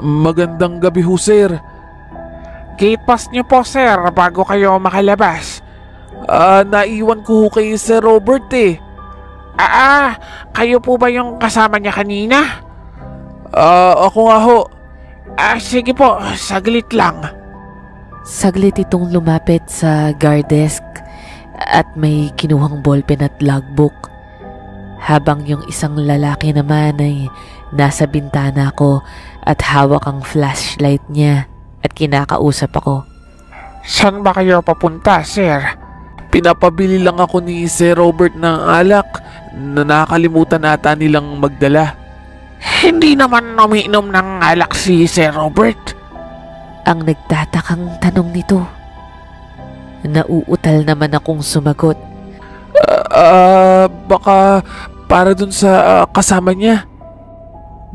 Magandang gabi ho, sir. Gate pass niyo po, sir, bago kayo makalabas. Naiwan ko ho kay Sir Robert eh. Kayo po ba yung kasama niya kanina? Ako nga ho. Sige po, saglit lang. Saglit itong lumapit sa guard desk at may kinuhang ballpen at logbook. Habang yung isang lalaki naman ay nasa bintana ko at hawak ang flashlight niya at kinakausap ako. Saan ba kayo papunta, sir? Pinapabili lang ako ni Sir Robert ng alak na nakakalimutan ata nilang magdala. Hindi naman umiinom ng alak si Sir Robert. Ang nagtatakang tanong nito. Nauutal naman akong sumagot. Baka para dun sa kasama niya.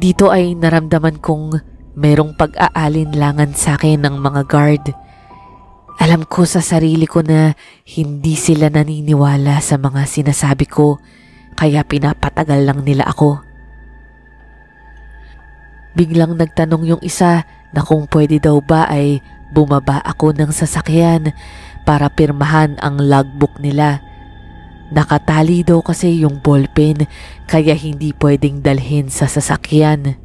Dito ay naramdaman kong merong pag-aalinlangan sa akin ng mga guard. Alam ko sa sarili ko na hindi sila naniniwala sa mga sinasabi ko, kaya pinapatagal lang nila ako. Biglang nagtanong yung isa na kung pwede daw ba ay bumaba ako ng sasakyan para pirmahan ang logbook nila. Nakatali daw kasi yung ballpen kaya hindi pwedeng dalhin sa sasakyan.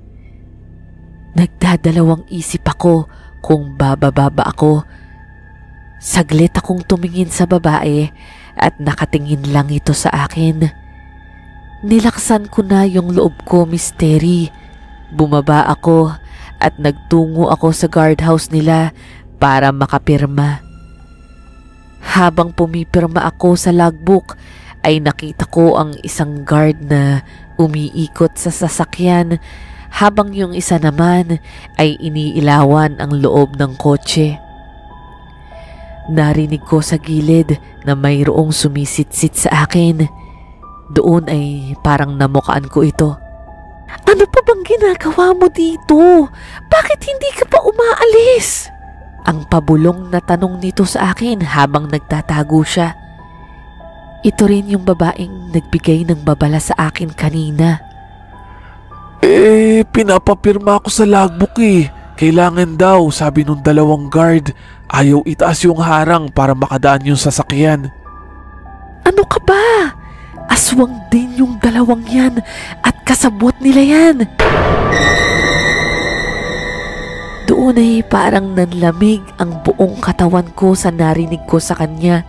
Nagdadalawang isip ako kung bababa ba ako. Saglit akong tumingin sa babae at nakatingin lang ito sa akin. Nilaksan ko na yung loob ko, Misteri. Bumaba ako at nagtungo ako sa guardhouse nila para makapirma. Habang pumipirma ako sa logbook ay nakita ko ang isang guard na umiikot sa sasakyan habang yung isa naman ay iniilawan ang loob ng kotse. Narinig ko sa gilid na mayroong sumisit-sit sa akin. Doon ay parang namukaan ko ito. Ano pa bang ginagawa mo dito? Bakit hindi ka pa umaalis? Ang pabulong na tanong nito sa akin habang nagtatago siya. Ito rin yung babaeng nagbigay ng babala sa akin kanina. Pinapapirma ako sa logbook eh. Kailangan daw, sabi nung dalawang guard. Ayaw itaas yung harang para makadaan yung sasakyan. Ano ka ba? Aswang din yung dalawang yan at kasabwat nila yan. Doon ay parang nanlamig ang buong katawan ko sa narinig ko sa kanya.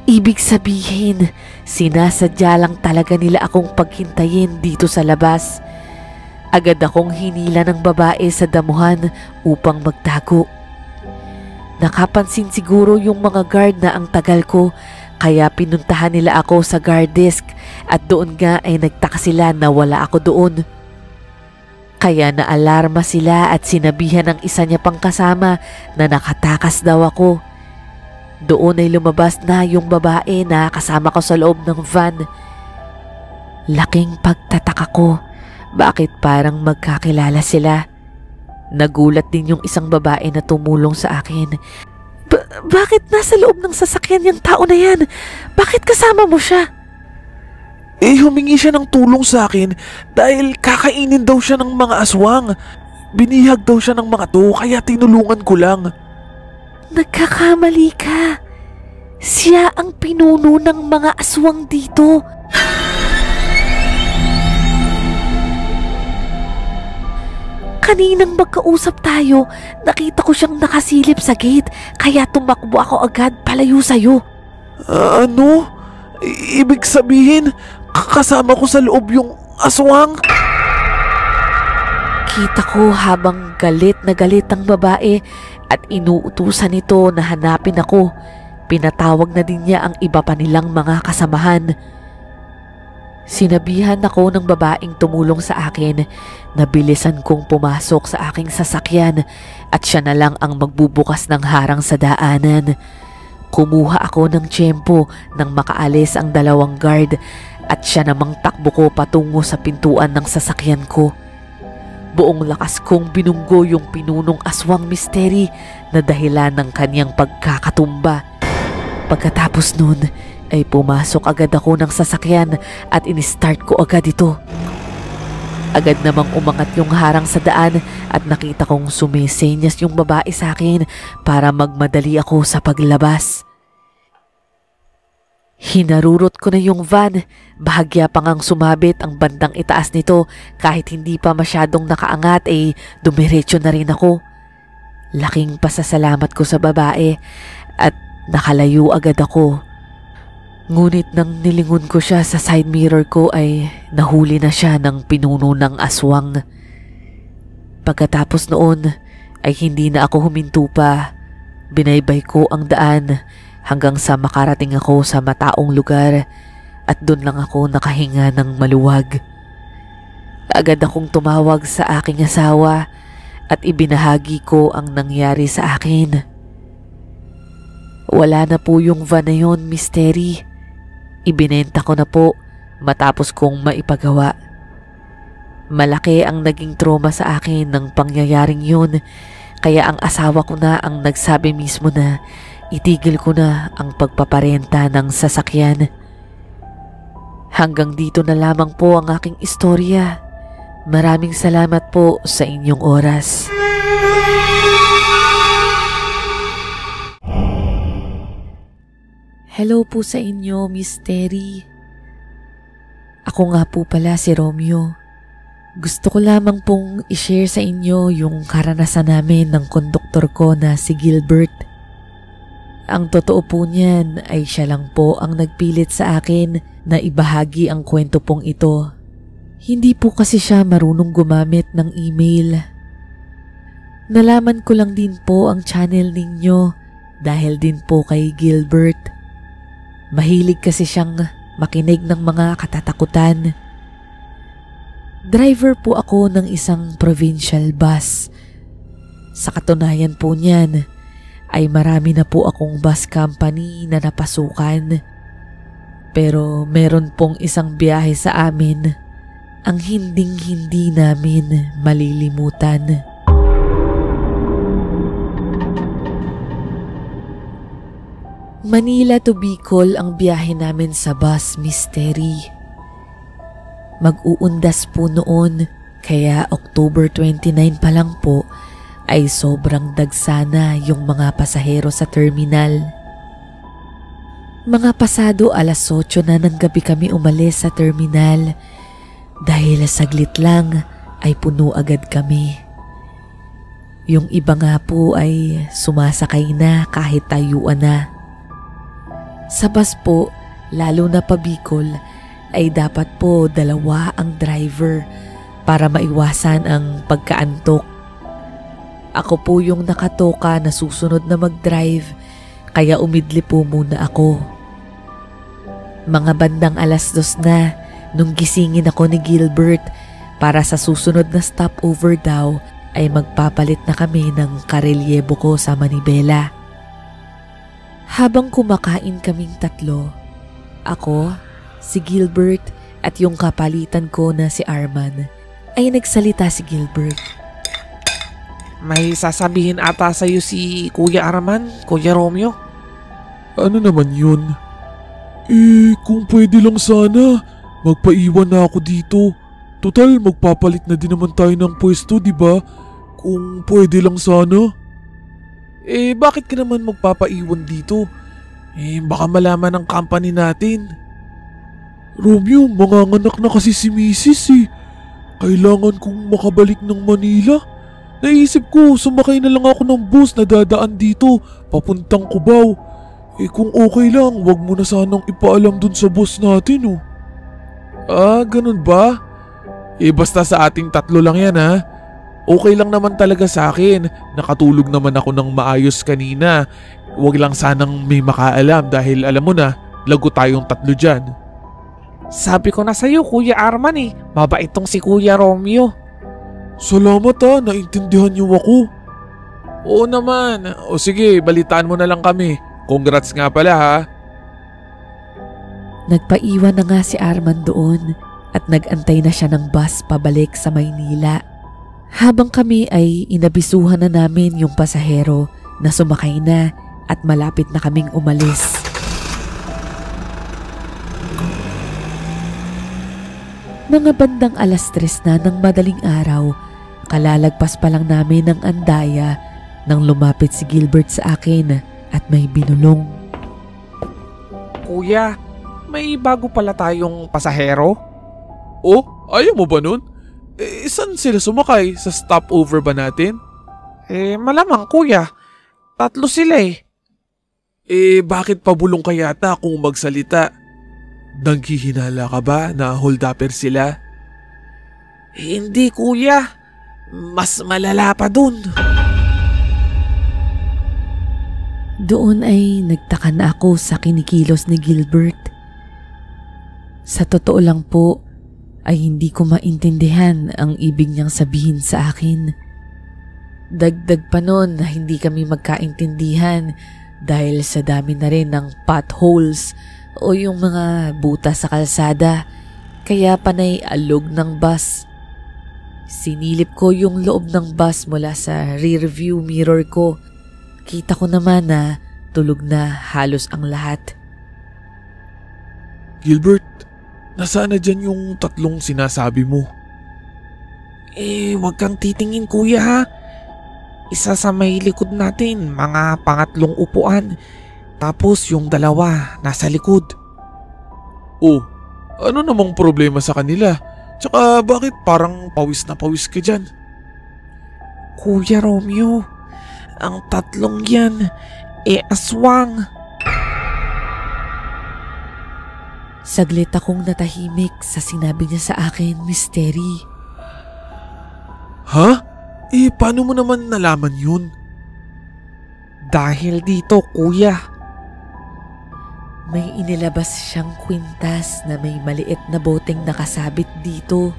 Ibig sabihin, sinasadya lang talaga nila akong paghintayin dito sa labas. Agad akong hinila ng babae sa damuhan upang magtago. Nakapansin siguro yung mga guard na ang tagal ko, kaya pinuntahan nila ako sa guard desk at doon nga ay nagtaka sila na wala ako doon. Kaya naalarma sila at sinabihan ng isa niya pang kasama na nakatakas daw ako. Doon ay lumabas na yung babae na kasama ko sa loob ng van. Laking pagtataka ko, bakit parang magkakilala sila? Nagulat din yung isang babae na tumulong sa akin. Bakit nasa loob ng sasakyan yung tao na yan? Bakit kasama mo siya? Humingi siya ng tulong sa akin dahil kakainin daw siya ng mga aswang. Binihag daw siya ng mga to kaya tinulungan ko lang. Nagkakamali ka. Siya ang pinuno ng mga aswang dito. Kaninang magkausap tayo, nakita ko siyang nakasilip sa gate, kaya tumakbo ako agad palayo sa'yo. Ano? Ibig sabihin, kasama ko sa loob yung aswang? Kita ko habang galit na galit ang babae at inuutusan nito na hanapin ako. Pinatawag na din niya ang iba pa nilang mga kasamahan. Sinabihan ako ng babaeng tumulong sa akin na bilisan kong pumasok sa aking sasakyan at siya na lang ang magbubukas ng harang sa daanan. Kumuha ako ng tiyempo nang makaalis ang dalawang guard at siya namang takbo ko patungo sa pintuan ng sasakyan ko. Buong lakas kong binunggo yung pinunong aswang misteri na dahilan ng kanyang pagkakatumba. Pagkatapos nun ay pumasok agad ako ng sasakyan at in-start ko agad ito. Agad namang umangat yung harang sa daan at nakita kong sumisenyas yung babae sa akin para magmadali ako sa paglabas. Hinarurot ko na yung van, bahagya pa ngang sumabit ang bandang itaas nito kahit hindi pa masyadong nakaangat ay dumiretso na rin ako. Laking pasasalamat ko sa babae at nakalayo agad ako. Ngunit nang nilingon ko siya sa side mirror ko ay nahuli na siya ng pinuno ng aswang. Pagkatapos noon ay hindi na ako huminto pa. Binaybay ko ang daan hanggang sa makarating ako sa mataong lugar at doon lang ako nakahinga ng maluwag. Agad akong tumawag sa aking asawa at ibinahagi ko ang nangyari sa akin. Wala na po yung van na yun, Miss Terry. Ibinenta ko na po matapos kong maipagawa. Malaki ang naging trauma sa akin ng pangyayaring yun, kaya ang asawa ko na ang nagsabi mismo na itigil ko na ang pagpaparenta ng sasakyan. Hanggang dito na lamang po ang aking istorya. Maraming salamat po sa inyong oras. Hello po sa inyo, Miss Terry. Ako nga po pala si Romeo. Gusto ko lamang pong i-share sa inyo yung karanasan namin ng konduktor ko na si Gilbert. Ang totoo po niyan ay siya lang po ang nagpilit sa akin na ibahagi ang kwento pong ito. Hindi po kasi siya marunong gumamit ng email. Nalaman ko lang din po ang channel ninyo dahil din po kay Gilbert. Mahilig kasi siyang makinig ng mga katatakutan. Driver po ako ng isang provincial bus. Sa katunayan po niyan ay marami na po akong bus company na napasukan. Pero meron pong isang biyahe sa amin ang hindi namin malilimutan. Manila to Bicol ang biyahe namin sa bus, Miss Terry. Mag-uundas po noon, kaya October 29 pa lang po ay sobrang dagsana yung mga pasahero sa terminal. Mga pasado 8:00 na ng gabi kami umalis sa terminal dahil saglit lang ay puno agad kami. Yung iba nga po ay sumasakay na kahit tayuan na. Sa bus po, lalo na pa Bicol, ay dapat po 2 ang driver para maiwasan ang pagkaantok. Ako po yung nakatoka na susunod na mag-drive, kaya umidli po muna ako. Mga bandang 2:00 na nung gisingin ako ni Gilbert para sa susunod na stopover daw ay magpapalit na kami ng karelyebo ko sa manibela. Habang kumakain kaming 3, ako, si Gilbert at yung kapalitan ko na si Arman, ay nagsalita si Gilbert. May sasabihin ata sa'yo si Kuya Arman, Kuya Romeo. Ano naman yun? Kung pwede lang sana, magpaiwan na ako dito. Total, magpapalit na din naman tayo ng pwesto, di ba? Kung pwede lang sana. Bakit ka naman magpapaiwan dito? Baka malaman ng company natin. Romeo, manganganak na kasi si Mrs. Kailangan kong makabalik ng Manila. Naisip ko, sumakay na lang ako ng bus na dadaan dito, papuntang Cubao. Kung okay lang, wag mo na sanang ipaalam dun sa boss natin, oh. Ganun ba? Basta sa ating 3 lang yan, ha? Okay lang naman talaga sa akin. Nakatulog naman ako ng maayos kanina. Wag lang sanang may makaalam dahil alam mo na, lago tayong 3 dyan. Sabi ko na sa'yo, Kuya Arman mabait tong si Kuya Romeo. Salamat naintindihan niyo ako. Oo naman. O sige, balitaan mo na lang kami. Congrats nga pala ha. Nagpaiwan na nga si Arman doon at nag-antay na siya ng bus pabalik sa Maynila. Habang kami ay inabisuhan na namin yung pasahero na sumakay na at malapit na kaming umalis. Mga bandang 3:00 na ng madaling araw, kalalagpas pa lang namin ng Andaya nang lumapit si Gilbert sa akin at may binulong. Kuya, may bago pala tayong pasahero? Oh, ayaw mo ba nun? Saan sila sumakay? Sa stopover ba natin? Malamang kuya. 3 sila Bakit pabulong ka yata kung magsalita? Nanghihinala ka ba na hold-upper sila? Hindi kuya. Mas malala pa dun. Doon ay nagtaka na ako sa kinikilos ni Gilbert. Sa totoo lang po ay hindi ko maintindihan ang ibig niyang sabihin sa akin. Dagdag pa nun na hindi kami magkaintindihan dahil sa dami na rin ng potholes o yung mga butas sa kalsada, kaya panay alog ng bus. Sinilip ko yung loob ng bus mula sa rear view mirror ko. Kita ko naman na tulog na halos ang lahat. Gilbert, nasaan na dyan yung 3 sinasabi mo? Huwag kang titingin kuya ha. Isa sa may likod natin, mga pangatlong upuan. Tapos yung 2 nasa likod. Oh, ano namang problema sa kanila? Tsaka bakit parang pawis na pawis ka dyan? Kuya Romeo, ang 3 yan, aswang. Saglit akong natahimik sa sinabi niya sa akin, Mystery. Ha? Paano mo naman nalaman yun? Dahil dito kuya. May inilabas siyang kwintas na may maliit na boteng nakasabit dito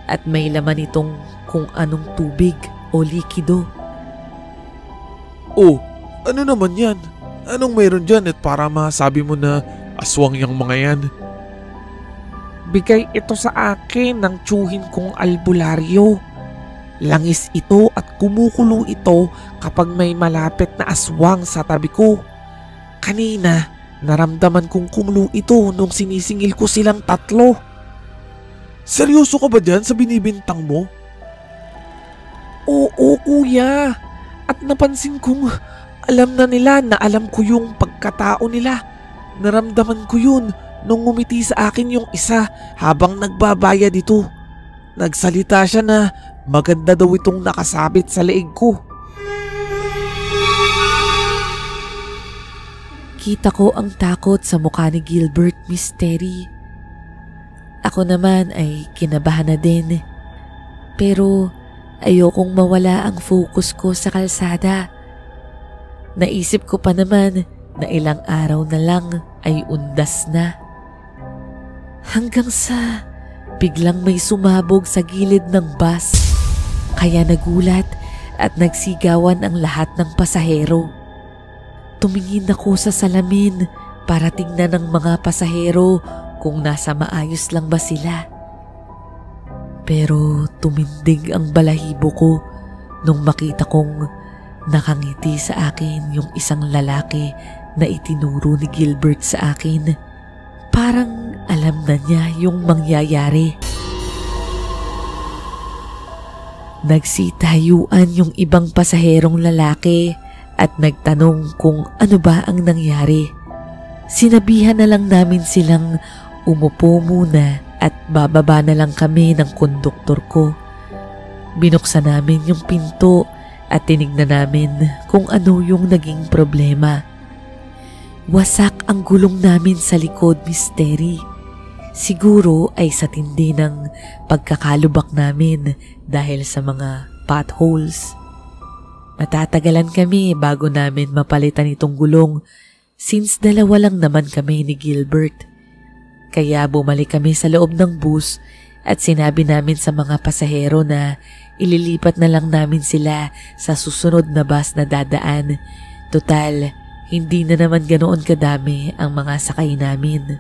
at may laman itong kung anong tubig o likido. Oh, ano naman yan? Anong mayroon dyan at para masabi mo na aswang yung mga yan? Bigay ito sa akin ng tiyuhin kong albularyo. Langis ito at kumukulo ito kapag may malapit na aswang sa tabi ko. Kanina, naramdaman kong kumulo ito nung sinisingil ko silang 3. Seryoso ka ba dyan sa binibintang mo? Oo kuya. At napansin kong alam na nila na alam ko yung pagkatao nila. Naramdaman ko yun nung ngumiti sa akin yung isa habang nagbabayad ito. Nagsalita siya na maganda daw itong nakasabit sa leeg ko. Kita ko ang takot sa mukha ni Gilbert, Mystery. Ako naman ay kinabahan na din. Pero ayokong mawala ang focus ko sa kalsada. Naisip ko pa naman na ilang araw na lang ay undas na. Hanggang sa biglang may sumabog sa gilid ng bus. Kaya nagulat at nagsigawan ang lahat ng pasahero. Tumingin ako sa salamin para tingnan ng mga pasahero kung nasa maayos lang ba sila. Pero tumindig ang balahibo ko nung makita kong nakangiti sa akin yung isang lalaki na itinuro ni Gilbert sa akin. Parang alam na niya yung mangyayari. Nagsitayuan yung ibang pasaherong lalaki at nagtanong kung ano ba ang nangyari. Sinabihan na lang namin silang umupo muna at bababa na lang kami ng konduktor ko. Binuksan namin yung pinto at tinignan namin kung ano yung naging problema. Wasak ang gulong namin sa likod, Mystery. Siguro ay sa tindi ng pagkakalubak namin dahil sa mga potholes. Matatagalan kami bago namin mapalitan itong gulong since 2 lang naman kami ni Gilbert. Kaya bumalik kami sa loob ng bus at sinabi namin sa mga pasahero na ililipat na lang namin sila sa susunod na bus na dadaan. Total, hindi na naman ganoon kadami ang mga sakay namin.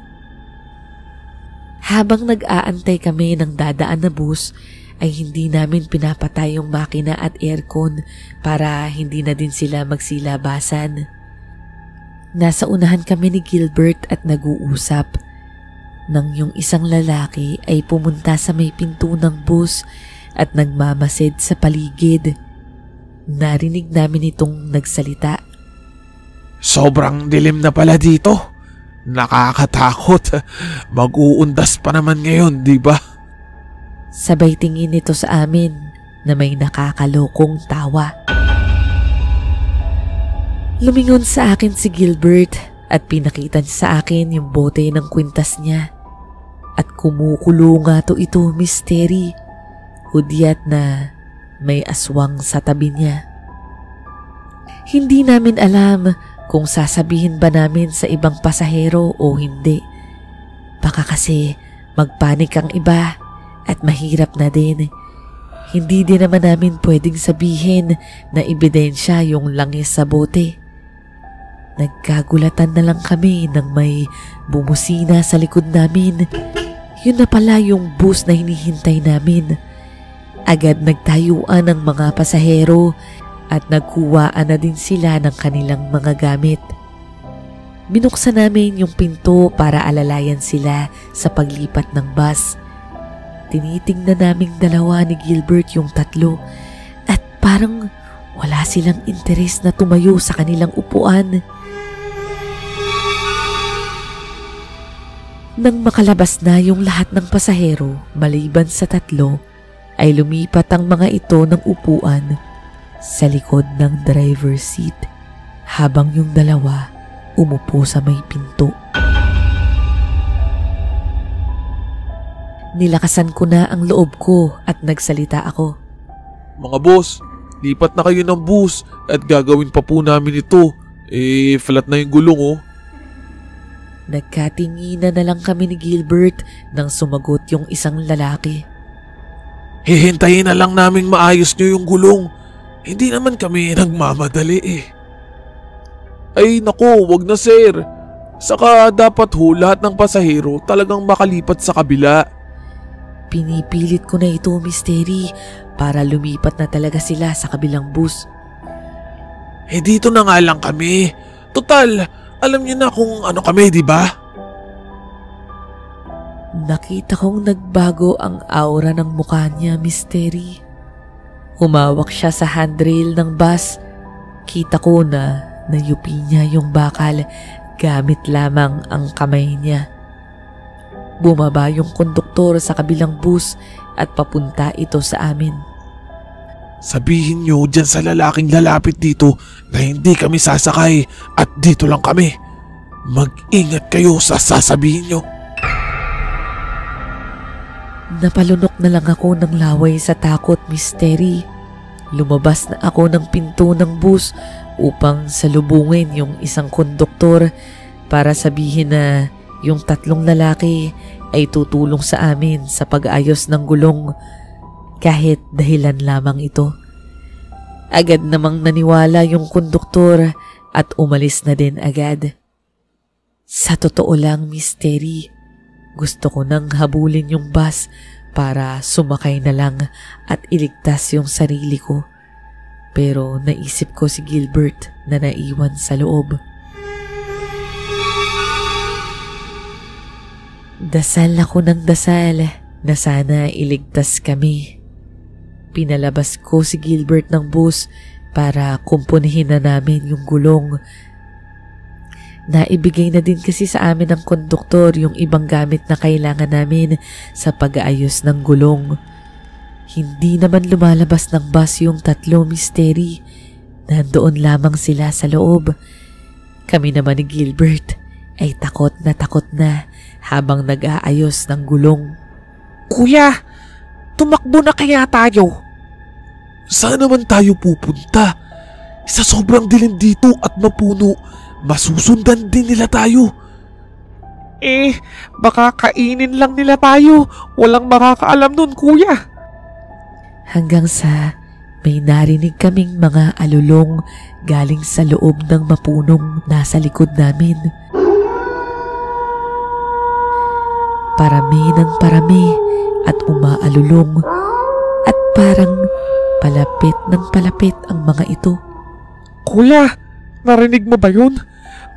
Habang nag-aantay kami ng dadaan na bus, ay hindi namin pinapatay yung makina at aircon para hindi na din sila magsilabasan. Nasa unahan kami ni Gilbert at nag-uusap. Nang yung isang lalaki ay pumunta sa may pinto ng bus at nagmamasid sa paligid. Narinig namin itong nagsalita. Sobrang dilim na pala dito. Nakakatakot. Mag-uundas pa naman ngayon, di ba? Sabay tingin nito sa amin na may nakakalokong tawa. Lumingon sa akin si Gilbert at pinakita niya sa akin yung bote ng kwintas niya. At kumukulo nga to ito, Mystery. Hudyat na may aswang sa tabi niya. Hindi namin alam kung sasabihin ba namin sa ibang pasahero o hindi. Baka kasi magpanik ang iba at mahirap na din. Hindi din naman namin pwedeng sabihin na ebidensya yung langis sa bote. Nagkagulatan na lang kami nang may bumusina sa likod namin. Yun na pala yung bus na hinihintay namin. Agad nagtayuan ang mga pasahero at nagkuwaan na din sila ng kanilang mga gamit. Binuksan namin yung pinto para alalayan sila sa paglipat ng bus. Tinitingnan naming dalawa ni Gilbert yung tatlo at parang wala silang interes na tumayo sa kanilang upuan. Nang makalabas na yung lahat ng pasahero maliban sa tatlo, ay lumipat ang mga ito ng upuan sa likod ng driver's seat habang yung dalawa umupo sa may pinto. Nilakasan ko na ang loob ko at nagsalita ako. Mga boss, lipat na kayo ng bus at gagawin pa po namin ito. Flat na yung gulong oh. Nagkatinginan na lang kami ni Gilbert nang sumagot yung isang lalaki. Hihintayin na lang naming maayos nyo yung gulong. Hindi naman kami nagmamadali eh. Ay nako, wag na sir. Saka dapat ho lahat ng pasahero talagang makalipat sa kabila. Pinipilit ko na ito, Misteri, para lumipat na talaga sila sa kabilang bus. Dito na nga lang kami. Total, alam niyo na kung ano kami, di ba? Nakita kong nagbago ang aura ng mukha niya, Misteri. Humawak siya sa handrail ng bus. Kita ko na nayupi niya yung bakal gamit lamang ang kamay niya. Bumaba yung konduktor sa kabilang bus at papunta ito sa amin. Sabihin nyo dyan sa lalaking lalapit dito na hindi kami sasakay at dito lang kami. Mag-ingat kayo sa sasabihin nyo. Napalunok na lang ako ng laway sa takot, Misteri. Lumabas na ako ng pinto ng bus upang salubungin yung isang konduktor para sabihin na yung tatlong lalaki ay tutulong sa amin sa pag-ayos ng gulong kahit dahilan lamang ito. Agad namang naniwala yung konduktor at umalis na din agad. Sa totoo lang, Misteri, gusto ko nang habulin yung bus para sumakay na lang at iligtas yung sarili ko. Pero naisip ko si Gilbert na naiwan sa loob. Dasal ako ng dasal na sana iligtas kami. Pinalabas ko si Gilbert ng bus para kumpunihin na namin yung gulong. Naibigay na din kasi sa amin ng konduktor yung ibang gamit na kailangan namin sa pag-aayos ng gulong. Hindi naman lumalabas ng bus yung tatlo, Misteri. Nandoon lamang sila sa loob. Kami naman ni Gilbert ay takot na habang nag-aayos ng gulong. Kuya, tumakbo na kaya tayo? Saan naman tayo pupunta? Sa sobrang dilim dito at mapuno, masusundan din nila tayo. Baka kainin lang nila tayo. Walang makakaalam nun, kuya. Hanggang sa may narinig kaming mga alulong galing sa loob ng mapunong nasa likod namin. Parami ng parami at umaalulong at parang palapit ng palapit ang mga ito. Kuya, narinig mo ba yun?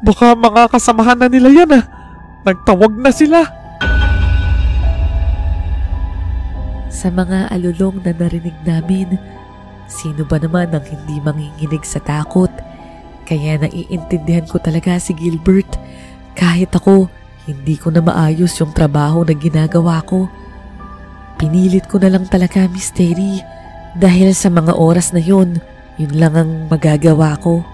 Baka mga kasamahan na nila yan ah. Nagtawag na sila. Sa mga alulong na narinig namin, sino ba naman ang hindi manginginig sa takot? Kaya naiintindihan ko talaga si Gilbert. Kahit ako, hindi ko na maayos yung trabaho na ginagawa ko. Pinilit ko na lang talaga, Misteri. Dahil sa mga oras na yun lang ang magagawa ko.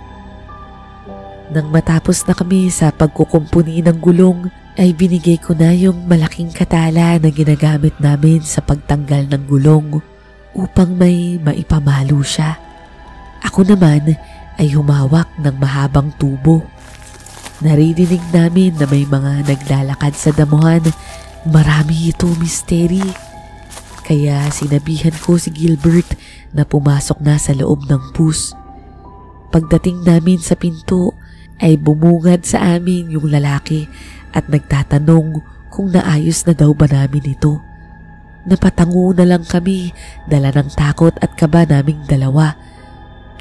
Nang matapos na kami sa pagkukumpuni ng gulong, ay binigay ko na yung malaking katala na ginagamit namin sa pagtanggal ng gulong upang may maipamalo siya. Ako naman ay humawak ng mahabang tubo. Naririnig namin na may mga naglalakad sa damuhan. Marami ito, Mystery. Kaya sinabihan ko si Gilbert na pumasok na sa loob ng bus. Pagdating namin sa pinto ay bumungad sa amin yung lalaki at nagtatanong kung naayos na daw ba namin ito. Napatango na lang kami, dala ng takot at kaba naming dalawa.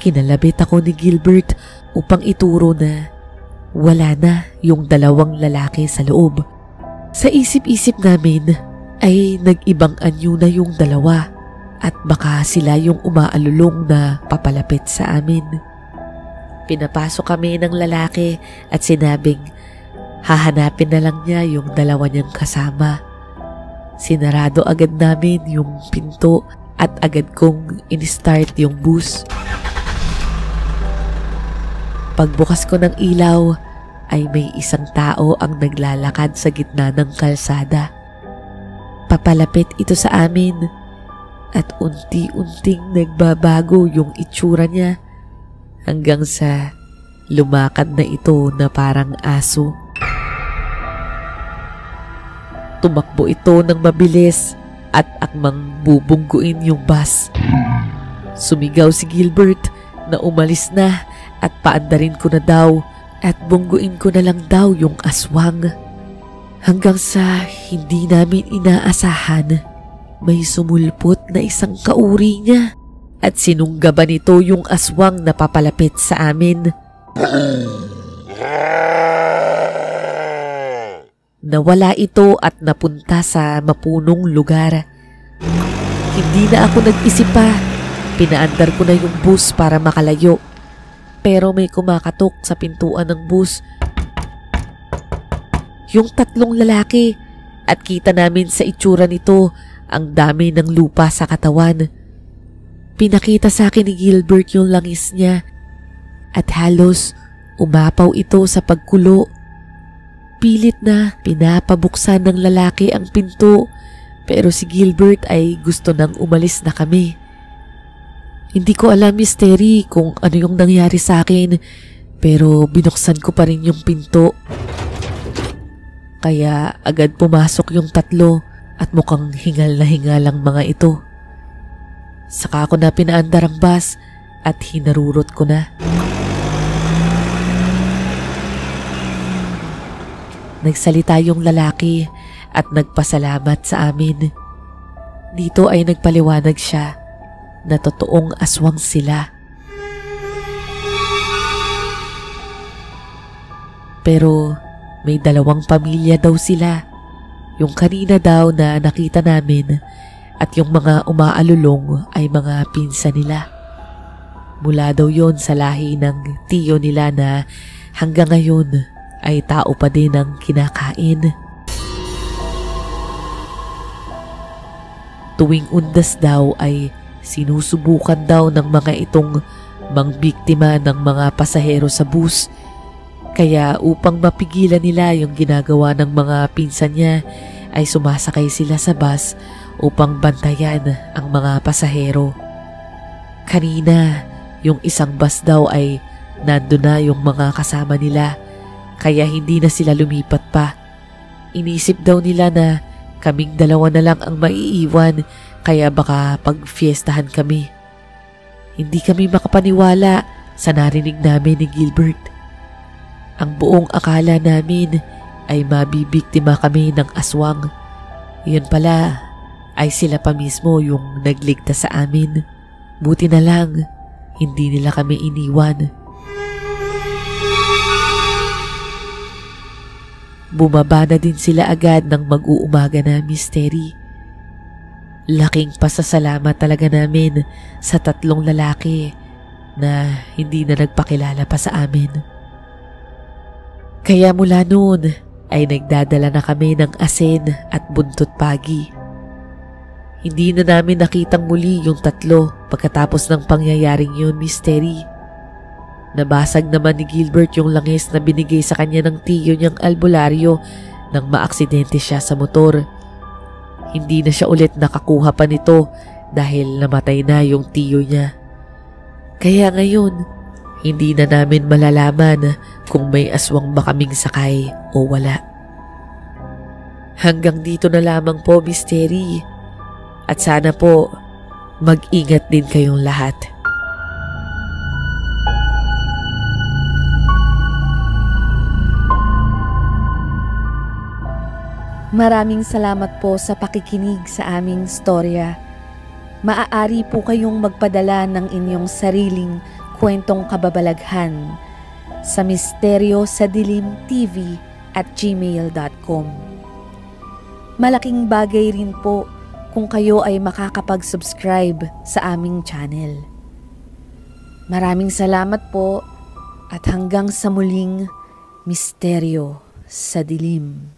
Kinalabit ako ni Gilbert upang ituro na wala na yung dalawang lalaki sa loob. Sa isip-isip namin ay nag-ibang anyo na yung dalawa at baka sila yung umaalulong na papalapit sa amin. Pinapasok kami ng lalaki at sinabing hahanapin na lang niya yung dalawa niyang kasama. Sinarado agad namin yung pinto at agad kong in-start yung bus. Pagbukas ko ng ilaw ay may isang tao ang naglalakad sa gitna ng kalsada. Papalapit ito sa amin at unti-unting nagbabago yung itsura niya hanggang sa lumakad na ito na parang aso. Tumakbo ito ng mabilis at akmang bubungguin yung bus. Sumigaw si Gilbert na umalis na at paandarin ko na daw at bungguin ko na lang daw yung aswang. Hanggang sa hindi namin inaasahan, may sumulpot na isang kauri niya at sinunggaban nito yung aswang na papalapit sa amin. Nawala ito at napunta sa mapunong lugar. Hindi na ako nag-isip pa. Pinaandar ko na yung bus para makalayo. Pero may kumakatok sa pintuan ng bus. Yung tatlong lalaki at kita namin sa itsura nito ang dami ng lupa sa katawan. Pinakita sa akin ni Gilbert yung langis niya at halos umapaw ito sa pagkulo. Pilit na pinapabuksan ng lalaki ang pinto pero si Gilbert ay gusto nang umalis na kami. Hindi ko alam, Mystery, kung ano yung nangyari sa akin pero binuksan ko pa rin yung pinto. Kaya agad pumasok yung tatlo at mukhang hingal na hingal ang mga ito. Saka ko na pinaandar ang bus at hinarurot ko na. Nagsalita yung lalaki at nagpasalamat sa amin. Dito ay nagpaliwanag siya na totoong aswang sila. Pero may dalawang pamilya daw sila. Yung kanina daw na nakita namin at yung mga umaalulong ay mga pinsan nila. Mula daw yon sa lahi ng tiyo nila na hanggang ngayon ay tao pa din ang kinakain. Tuwing undas daw ay sinusubukan daw ng mga itong mangbiktima ng mga pasahero sa bus. Kaya upang mapigilan nila yung ginagawa ng mga pinsan niya ay sumasakay sila sa bus upang bantayan ang mga pasahero. Kanina, yung isang bus daw ay nandun na yung mga kasama nila. Kaya hindi na sila lumipat pa. Inisip daw nila na kaming dalawa na lang ang maiiwan kaya baka pagfiestahan kami. Hindi kami makapaniwala sa narinig namin ni Gilbert. Ang buong akala namin ay mabibiktima kami ng aswang. Yun pala ay sila pa mismo yung nagligtas sa amin. Buti na lang hindi nila kami iniwan. Bumaba na din sila agad ng mag-uumaga na, Mystery. Laking pasasalamat talaga namin sa tatlong lalaki na hindi na nagpakilala pa sa amin. Kaya mula noon ay nagdadala na kami ng asin at buntot pagi. Hindi na namin nakitang muli yung tatlo pagkatapos ng pangyayaring yun, Mystery. Nabasag naman ni Gilbert yung langis na binigay sa kanya ng tiyo niyang albularyo nang maaksidente siya sa motor. Hindi na siya ulit nakakuha pa nito dahil namatay na yung tiyo niya. Kaya ngayon Hindi na namin malalaman kung may aswang ba kaming sakay o wala. Hanggang dito na lamang po, Mystery. At sana po, mag-ingat din kayong lahat. Maraming salamat po sa pakikinig sa aming storya. Maaari po kayong magpadala ng inyong sariling kwentong kababalaghan sa misteryoSadilimTV@gmail.com. Malaking bagay rin po kung kayo ay makakapag-subscribe sa aming channel. Maraming salamat po at hanggang sa muling Misteryo sa Dilim.